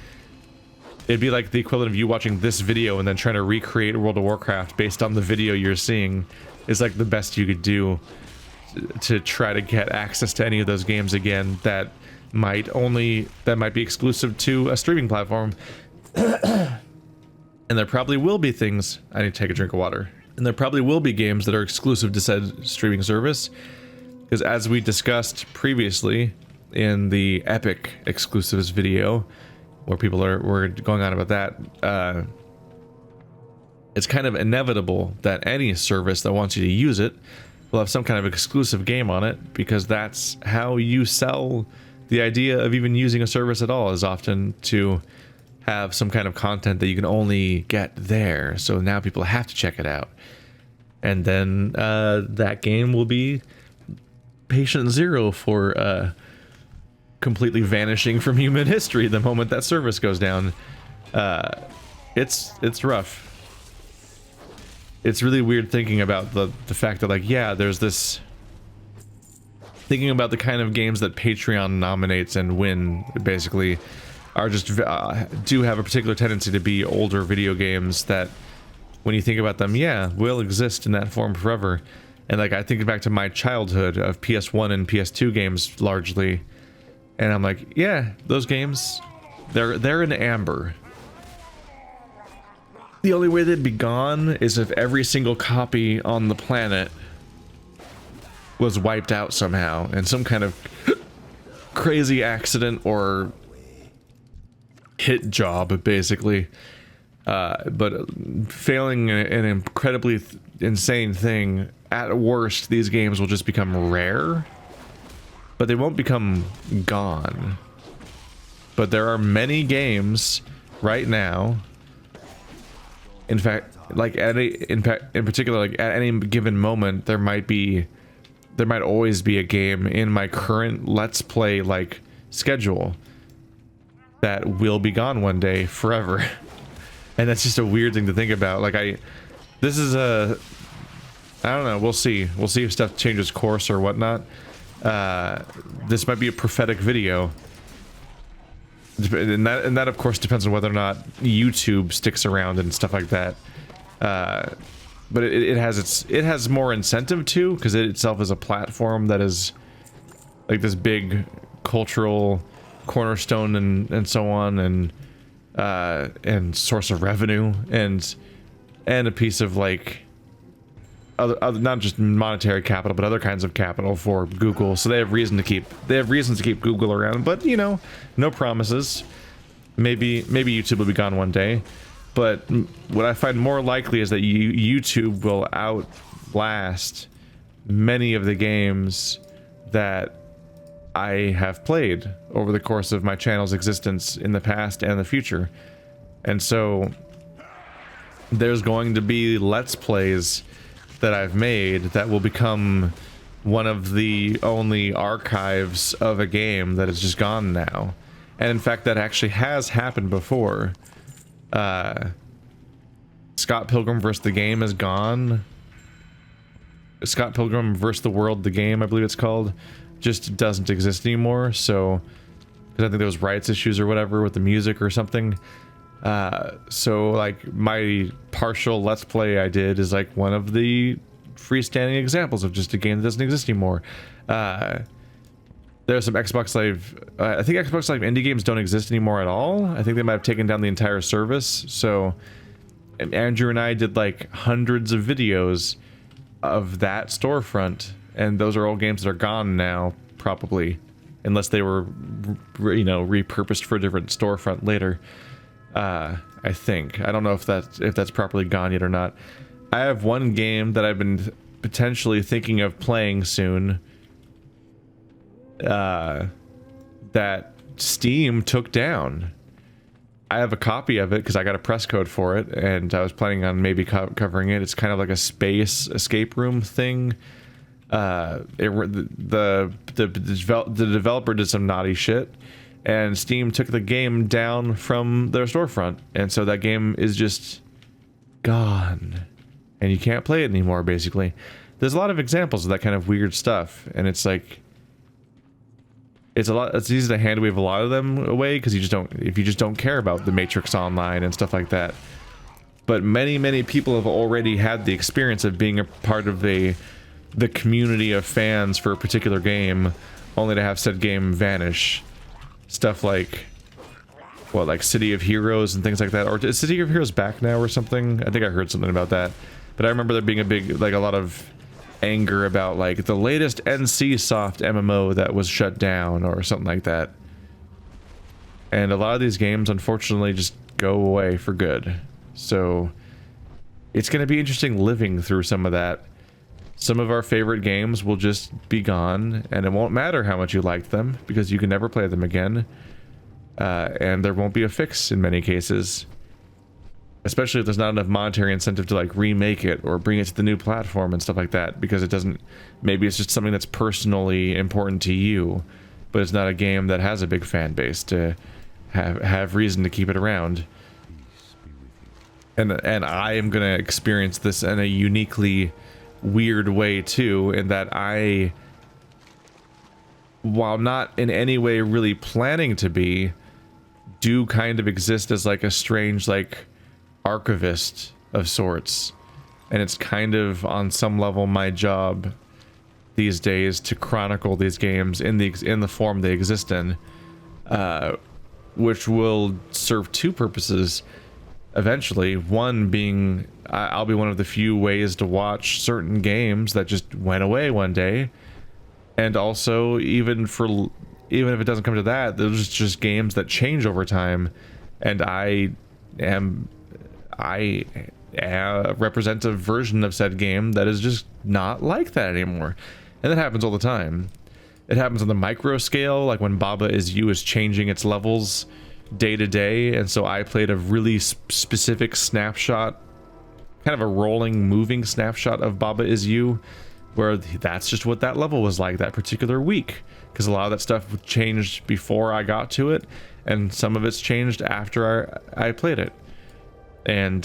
It'd be like the equivalent of you watching this video and then trying to recreate World of Warcraft based on the video you're seeing, is like the best you could do to try to get access to any of those games again that might be exclusive to a streaming platform. And there probably will be things, I need to take a drink of water, and there probably will be games that are exclusive to said streaming service, because as we discussed previously in the Epic exclusives video, where were going on about that, it's kind of inevitable that any service that wants you to use it will have some kind of exclusive game on it, because that's how you sell the idea of even using a service at all, is often to have some kind of content that you can only get there. So now people have to check it out, and then that game will be patient zero for completely vanishing from human history the moment that service goes down. It's rough. It's really weird thinking about the fact that, like, yeah, there's this, thinking about the kind of games that Patreon nominates and win, basically are just do have a particular tendency to be older video games that, when you think about them, yeah, will exist in that form forever. And like, I think back to my childhood of PS1 and PS2 games largely, and I'm like, yeah, those games, they're in amber. The only way they'd be gone is if every single copy on the planet was wiped out somehow in some kind of crazy accident or hit job, basically. But failing an incredibly insane thing, at worst, these games will just become rare, but they won't become gone. But there are many games right now, in fact, like in particular, like at any given moment, there might always be a game in my current Let's Play like schedule that will be gone one day forever. And that's just a weird thing to think about. Like I don't know, we'll see if stuff changes course or whatnot. This might be a prophetic video, and that of course depends on whether or not YouTube sticks around and stuff like that. But it has more incentive to, because it itself is a platform that is like this big cultural cornerstone and so on, and source of revenue and a piece of like other not just monetary capital but other kinds of capital for Google. So they have reasons to keep Google around, but you know, no promises. Maybe YouTube will be gone one day, but what I find more likely is that YouTube will outlast many of the games that I have played over the course of my channel's existence in the past and the future. And so there's going to be Let's Plays that I've made that will become one of the only archives of a game that is just gone now. And in fact, that actually has happened before. Scott Pilgrim vs. the Game is gone. Scott Pilgrim vs. the World, the game, I believe it's called, just doesn't exist anymore. So, because I think there was rights issues or whatever with the music or something. So like my partial Let's Play I did is like one of the freestanding examples of just a game that doesn't exist anymore. There's some Xbox Live, I think Xbox Live indie games don't exist anymore at all. I think they might have taken down the entire service. So Andrew and I did like hundreds of videos of that storefront, and those are all games that are gone now, probably, unless they were, you know, repurposed for a different storefront later. I think. I don't know if that's properly gone yet or not. I have one game that I've been potentially thinking of playing soon, that Steam took down. I have a copy of it because I got a press code for it, and I was planning on maybe covering it. It's kind of like a space escape room thing. The developer did some naughty shit, and Steam took the game down from their storefront, and so that game is just gone, and you can't play it anymore, basically. There's a lot of examples of that kind of weird stuff, and it's like, it's easy to hand wave a lot of them away because you just don't care about the Matrix Online and stuff like that. But many people have already had the experience of being a part of the community of fans for a particular game, only to have said game vanish. Stuff like, well, like City of Heroes and things like that. Or is City of Heroes back now or something? I think I heard something about that. But I remember there being a lot of anger about like the latest NCSoft MMO that was shut down or something like that. And a lot of these games, unfortunately, just go away for good. So it's going to be interesting living through some of that. Some of our favorite games will just be gone, and it won't matter how much you liked them, because you can never play them again. And there won't be a fix in many cases. Especially if there's not enough monetary incentive to like remake it or bring it to the new platform and stuff like that, because it doesn't, maybe it's just something that's personally important to you, but it's not a game that has a big fan base to have reason to keep it around. And I am gonna experience this in a uniquely weird way too, in that I, while not in any way really planning to be, do kind of exist as like a strange like archivist of sorts. And it's kind of on some level my job these days to chronicle these games in the form they exist in, which will serve two purposes eventually. One being, I'll be one of the few ways to watch certain games that just went away one day, And also, even if it doesn't come to that, there's just games that change over time, and I represent a version of said game that is just not like that anymore. And that happens all the time. It happens on the micro scale, like when Baba Is You is changing its levels day to day, and so I played a really specific snapshot, kind of a rolling, moving snapshot of Baba Is You, where that's just what that level was like that particular week, because a lot of that stuff changed before I got to it, and some of it's changed after I played it. And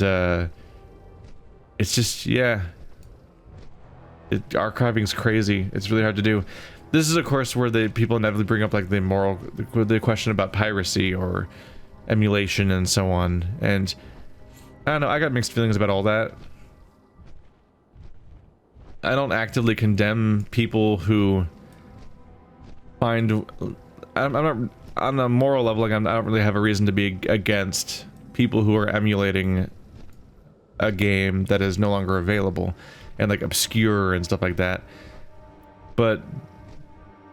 it's just, yeah, archiving's crazy. It's really hard to do. This is, of course, where the people inevitably bring up like the question about piracy or emulation and so on. And I don't know, I got mixed feelings about all that. I don't actively condemn people who find, I'm not on a moral level, like I don't really have a reason to be against people who are emulating a game that is no longer available and like obscure and stuff like that. But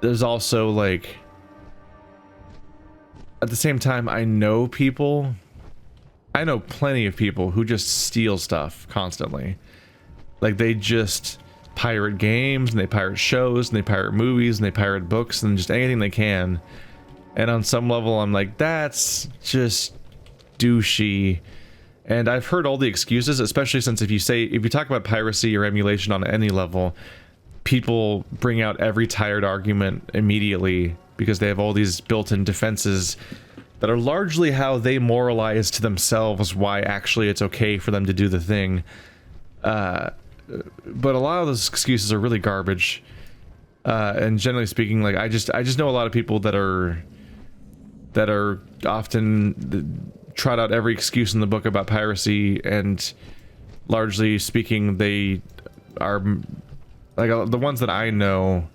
there's also like, at the same time, I know plenty of people who just steal stuff constantly. Like they just pirate games, and they pirate shows, and they pirate movies, and they pirate books, and just anything they can. And on some level, I'm like, that's just douchey. And I've heard all the excuses, especially since if you talk about piracy or emulation on any level, people bring out every tired argument immediately because they have all these built-in defenses that are largely how they moralize to themselves why actually it's okay for them to do the thing. But a lot of those excuses are really garbage. And generally speaking, like I just know a lot of people that are often trot out every excuse in the book about piracy, and largely speaking, they are like the ones that I know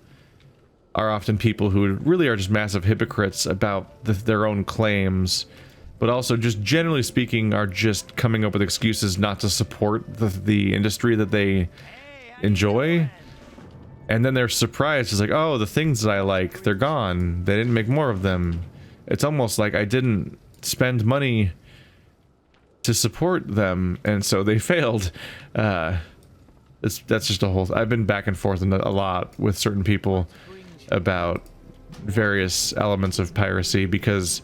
are often people who really are just massive hypocrites about their own claims, but also just generally speaking are just coming up with excuses not to support the industry that they enjoy. And then they're surprised. It's like, oh, the things that I like, they're gone. They didn't make more of them. It's almost like I didn't spend money to support them, and so they failed. That's just a whole... I've been back and forth a lot with certain people about various elements of piracy because...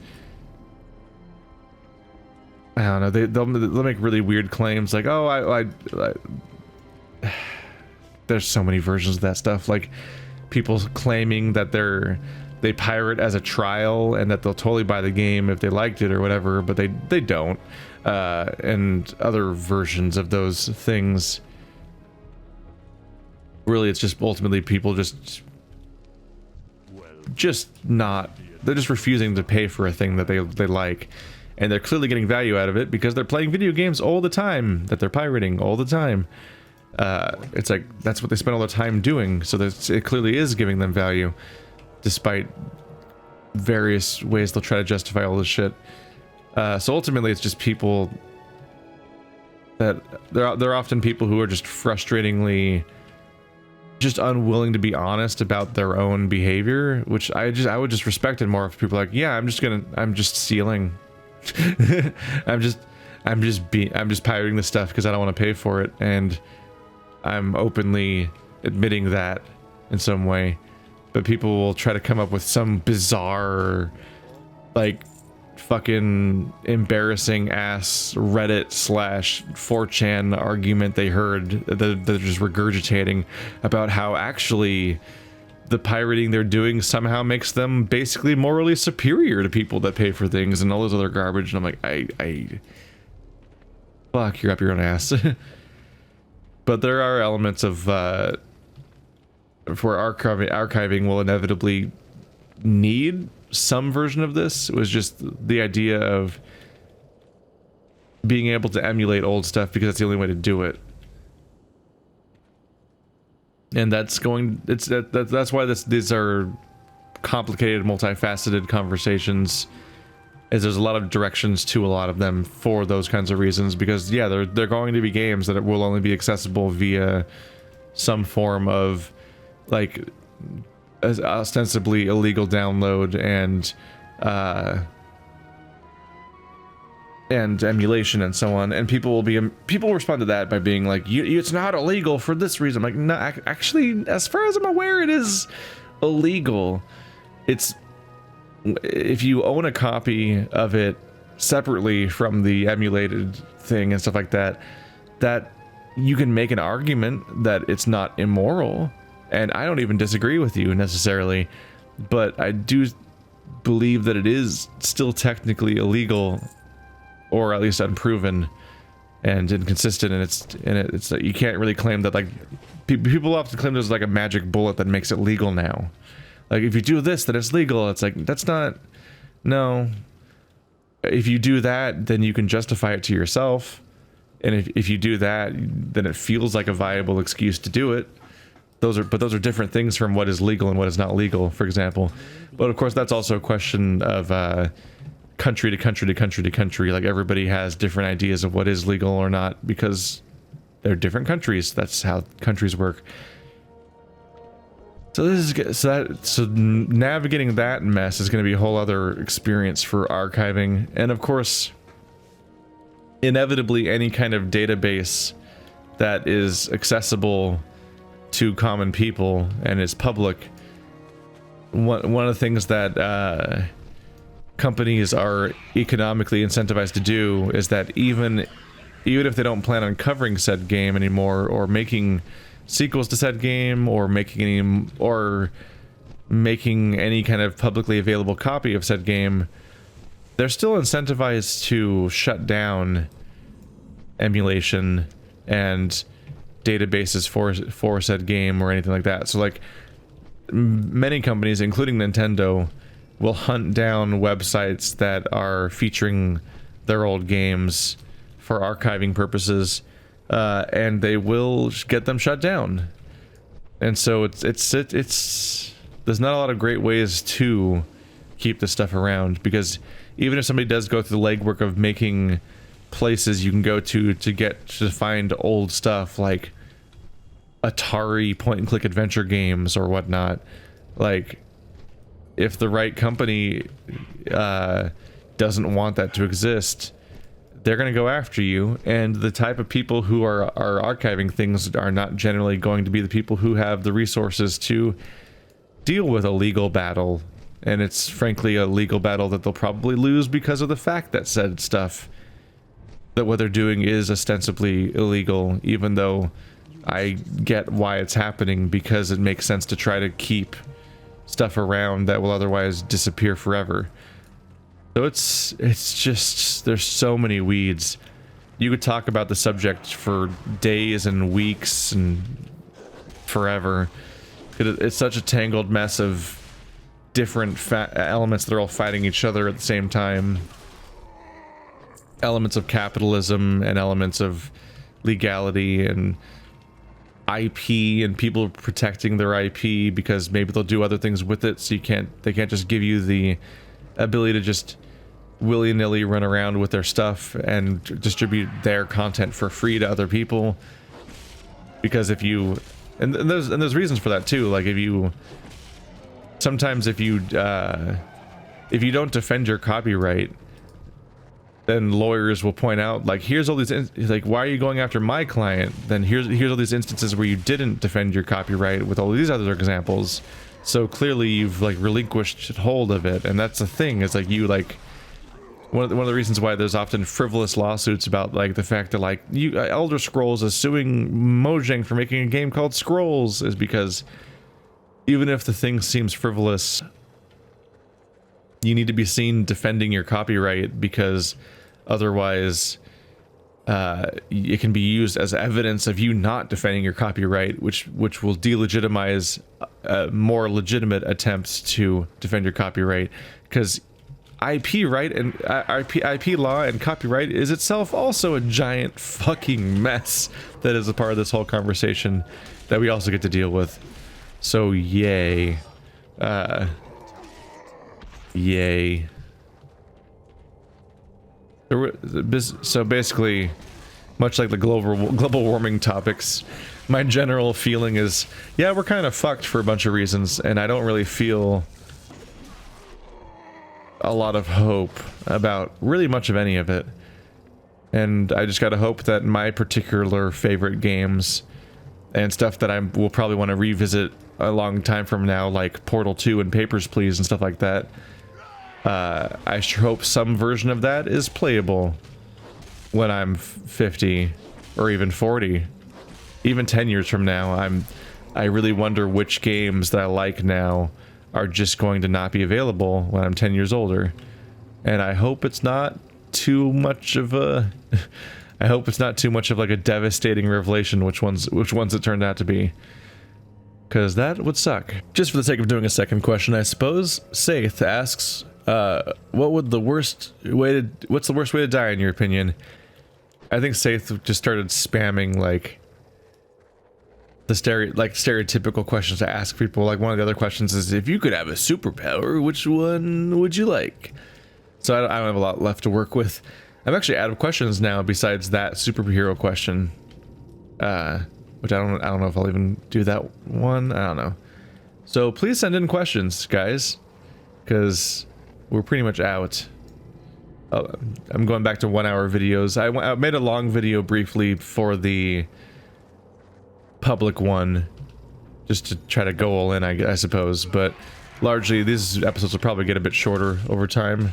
I don't know, they'll make really weird claims like, oh, I there's so many versions of that stuff, like people claiming that they pirate as a trial and that they'll totally buy the game if they liked it or whatever, but they don't, and other versions of those things. Really, it's just ultimately people just not, they're just refusing to pay for a thing that they like, and they're clearly getting value out of it because they're playing video games all the time that they're pirating all the time. It's like that's what they spend all their time doing, so that it clearly is giving them value, despite various ways they'll try to justify all this shit. So ultimately, it's just people that they're often people who are just frustratingly just unwilling to be honest about their own behavior, which I would just respect it more if people are like, yeah, I'm just stealing. I'm just pirating this stuff because I don't want to pay for it, and I'm openly admitting that in some way. But people will try to come up with some bizarre, like, fucking embarrassing ass Reddit / 4chan argument they heard that they're just regurgitating about how actually the pirating they're doing somehow makes them basically morally superior to people that pay for things and all this other garbage. And I'm like, I fuck, you're up your own ass. But there are elements of where archiving will inevitably need some version of this. It was just the idea of being able to emulate old stuff because that's the only way to do it. And that's why these are complicated, multifaceted conversations, is there's a lot of directions to a lot of them for those kinds of reasons, because yeah, they're going to be games that will only be accessible via some form of like ostensibly illegal download and emulation and so on, and people will respond to that by being like, it's not illegal for this reason. I'm like, no, actually, as far as I'm aware, it is illegal. It's if you own a copy of it separately from the emulated thing and stuff like that, that you can make an argument that it's not immoral, and I don't even disagree with you necessarily, but I do believe that it is still technically illegal, or at least unproven and inconsistent, and it's you can't really claim that, like, people often claim there's like a magic bullet that makes it legal now. Like, if you do this, then it's legal. It's like, that's not, no. If you do that, then you can justify it to yourself, and if you do that, then it feels like a viable excuse to do it. Those are different things from what is legal and what is not legal, for example. But of course, that's also a question of country to country to country to country. Like, everybody has different ideas of what is legal or not because they're different countries. That's how countries work. So so navigating that mess is going to be a whole other experience for archiving, and of course, inevitably, any kind of database that is accessible to common people and is public. One of the things that companies are economically incentivized to do is that even if they don't plan on covering said game anymore, or making sequels to said game, or making any kind of publicly available copy of said game, they're still incentivized to shut down emulation and databases for said game or anything like that. So, like, many companies, including Nintendo, will hunt down websites that are featuring their old games for archiving purposes, and they will get them shut down. And so it's there's not a lot of great ways to keep this stuff around, because even if somebody does go through the legwork of making places you can go to find old stuff like Atari point-and-click adventure games or whatnot, like, if the right company doesn't want that to exist, they're going to go after you, and the type of people who are archiving things are not generally going to be the people who have the resources to deal with a legal battle, and it's frankly a legal battle that they'll probably lose because of the fact that said stuff, that what they're doing is ostensibly illegal, even though I get why it's happening, because it makes sense to try to keep stuff around that will otherwise disappear forever. So it's just, there's so many weeds. You could talk about the subject for days and weeks and forever. It's such a tangled mess of different elements that are all fighting each other at the same time. Elements of capitalism and elements of legality and IP, and people protecting their IP because maybe they'll do other things with it, so they can't just give you the ability to just willy-nilly run around with their stuff and distribute their content for free to other people. Because if you and there's reasons for that too, like if you don't defend your copyright, then lawyers will point out, like, here's all these like, why are you going after my client? Then here's all these instances where you didn't defend your copyright with all these other examples, so clearly you've, like, relinquished hold of it. And that's the thing, is like, you, like, one of the reasons why there's often frivolous lawsuits about, like, the fact that, like, Elder Scrolls is suing Mojang for making a game called Scrolls, is because even if the thing seems frivolous, you need to be seen defending your copyright, because otherwise it can be used as evidence of you not defending your copyright, which will delegitimize more legitimate attempts to defend your copyright, because IP right and IP law and copyright is itself also a giant fucking mess that is a part of this whole conversation that we also get to deal with. So yay. Yay. So basically, much like the global warming topics, My general feeling is, yeah, we're kind of fucked for a bunch of reasons, and I don't really feel a lot of hope about really much of any of it. And I just gotta hope that my particular favorite games and stuff that I will probably want to revisit a long time from now, like Portal 2 and Papers, Please and stuff like that, I sure hope some version of that is playable when I'm 50 or even 40. Even 10 years from now, I really wonder which games that I like now are just going to not be available when I'm 10 years older. And I hope it's not too much of a I hope it's not too much of like a devastating revelation which ones it turned out to be. Cause that would suck. Just for the sake of doing a second question, I suppose, Sathe asks, what's the worst way to die in your opinion? I think Sathe just started spamming like the stereotypical questions to ask people. Like one of the other questions is, if you could have a superpower, which one would you like? So I don't have a lot left to work with. I'm actually out of questions now besides that superhero question. Which I don't know if I'll even do that one. I don't know. So please send in questions, guys, because we're pretty much out. I'm going back to 1 hour videos. I made a long video briefly for the public one, just to try to go all in, I suppose, but largely these episodes will probably get a bit shorter over time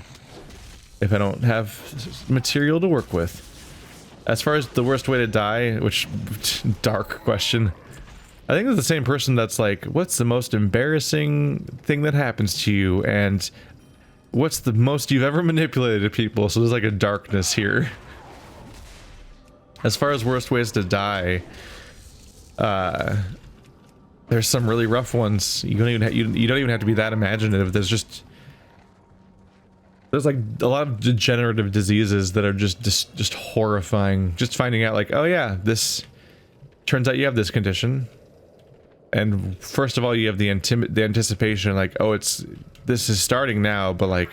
if I don't have material to work with. As far as the worst way to die, which dark question, I think it's the same person that's like, what's the most embarrassing thing that happens to you, and what's the most you've ever manipulated people? So there's like a darkness here. As far as worst ways to die, there's some really rough ones. You don't even have to be that imaginative. There's like a lot of degenerative diseases that are just horrifying. Just finding out like, oh yeah, this turns out you have this condition, and first of all you have the anticipation like, oh, this is starting now, but like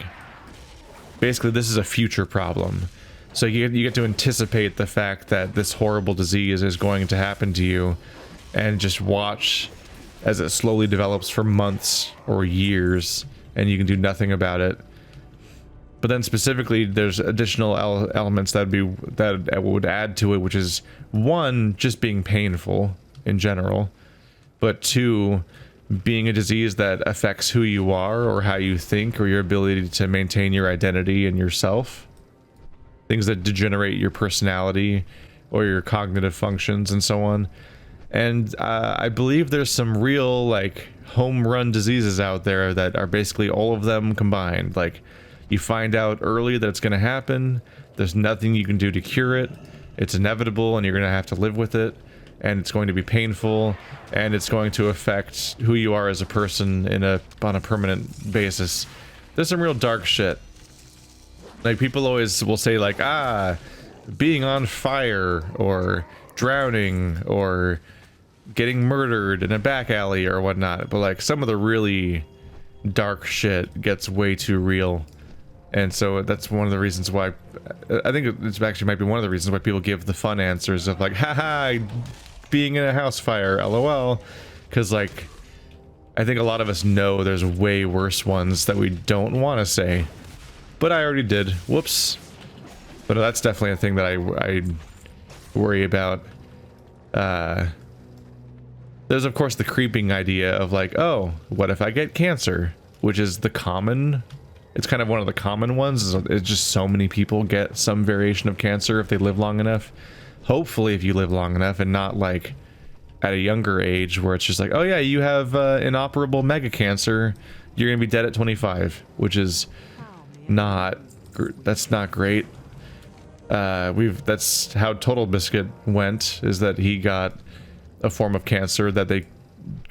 basically this is a future problem. So you get to anticipate the fact that this horrible disease is going to happen to you, and just watch as it slowly develops for months or years, and you can do nothing about it. But then specifically, there's additional elements that would add to it, which is one, just being painful in general, but two, being a disease that affects who you are or how you think or your ability to maintain your identity and yourself. Things that degenerate your personality or your cognitive functions and so on. And I believe there's some real like home run diseases out there that are basically all of them combined. Like, you find out early that it's going to happen, there's nothing you can do to cure it, it's inevitable and you're going to have to live with it, and it's going to be painful, and it's going to affect who you are as a person on a permanent basis. There's some real dark shit. Like, people always will say like, being on fire, or drowning, or getting murdered in a back alley or whatnot, but like some of the really dark shit gets way too real. And so that's one of the reasons why, I think it's actually might be one of the reasons why people give the fun answers of like, haha, being in a house fire, lol. Because like, I think a lot of us know there's way worse ones that we don't want to say. But I already did. Whoops. But that's definitely a thing that I worry about. There's of course the creeping idea of like, oh, what if I get cancer? Which is the common... It's kind of one of the common ones. It's just so many people get some variation of cancer if they live long enough. Hopefully if you live long enough, and not like at a younger age where it's just like, oh yeah, you have inoperable mega cancer, you're gonna be dead at 25, which is that's not great. That's how Total Biscuit went, is that he got a form of cancer that they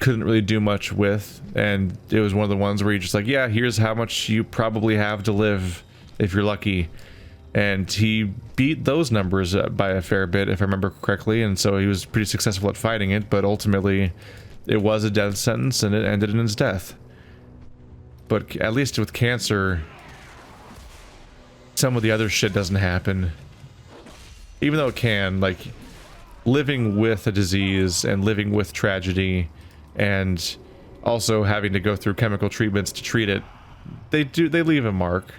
couldn't really do much with, and it was one of the ones where you're just like, yeah, here's how much you probably have to live if you're lucky. And he beat those numbers by a fair bit, if I remember correctly, and so he was pretty successful at fighting it, but ultimately it was a death sentence and it ended in his death. But at least with cancer, some of the other shit doesn't happen. Even though it can, like living with a disease and living with tragedy and also having to go through chemical treatments to treat it, they leave a mark,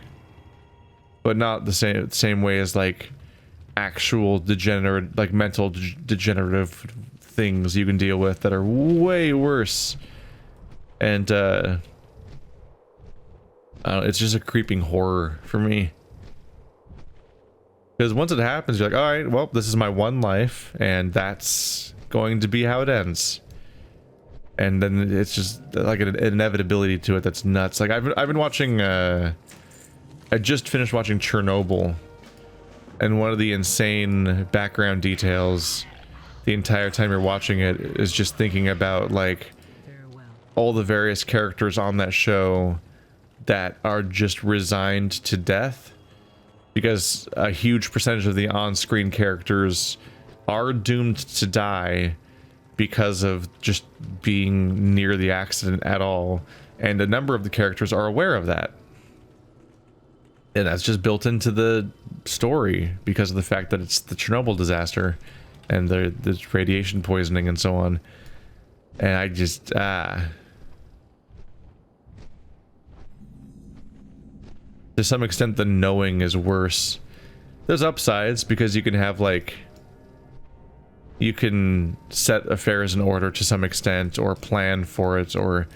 but not the same way as like actual degenerate, like mental degenerative things you can deal with that are way worse. And it's just a creeping horror for me, because once it happens, you're like, all right, well, this is my one life and that's going to be how it ends. And then it's just like an inevitability to it that's nuts. Like I've been watching I just finished watching Chernobyl, and one of the insane background details the entire time you're watching it is just thinking about like all the various characters on that show that are just resigned to death, because a huge percentage of the on-screen characters are doomed to die because of just being near the accident at all, and a number of the characters are aware of that. And that's just built into the story because of the fact that it's the Chernobyl disaster and the radiation poisoning and so on. And I just, to some extent, the knowing is worse. There's upsides because you can have like, you can set affairs in order to some extent or plan for it, or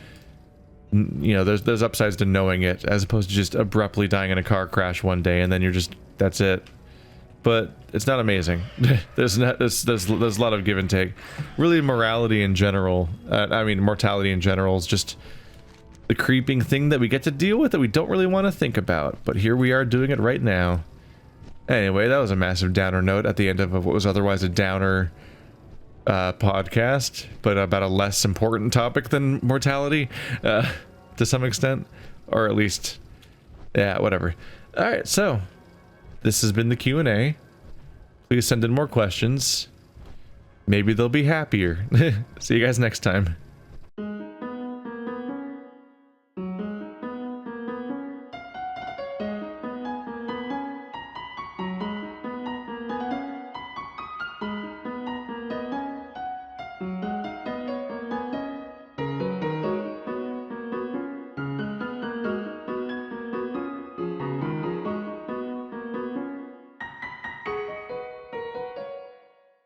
you know, there's upsides to knowing it as opposed to just abruptly dying in a car crash one day and then you're just, that's it. But it's not amazing. there's a lot of give and take. Really, morality in general, I mean mortality in general, is just the creeping thing that we get to deal with that we don't really want to think about, but here we are doing it right now. Anyway, that was a massive downer note at the end of what was otherwise a downer podcast, but about a less important topic than mortality, to some extent, or at least, yeah, whatever. All right, so this has been the Q&A. Please send in more questions. Maybe they'll be happier. See you guys next time.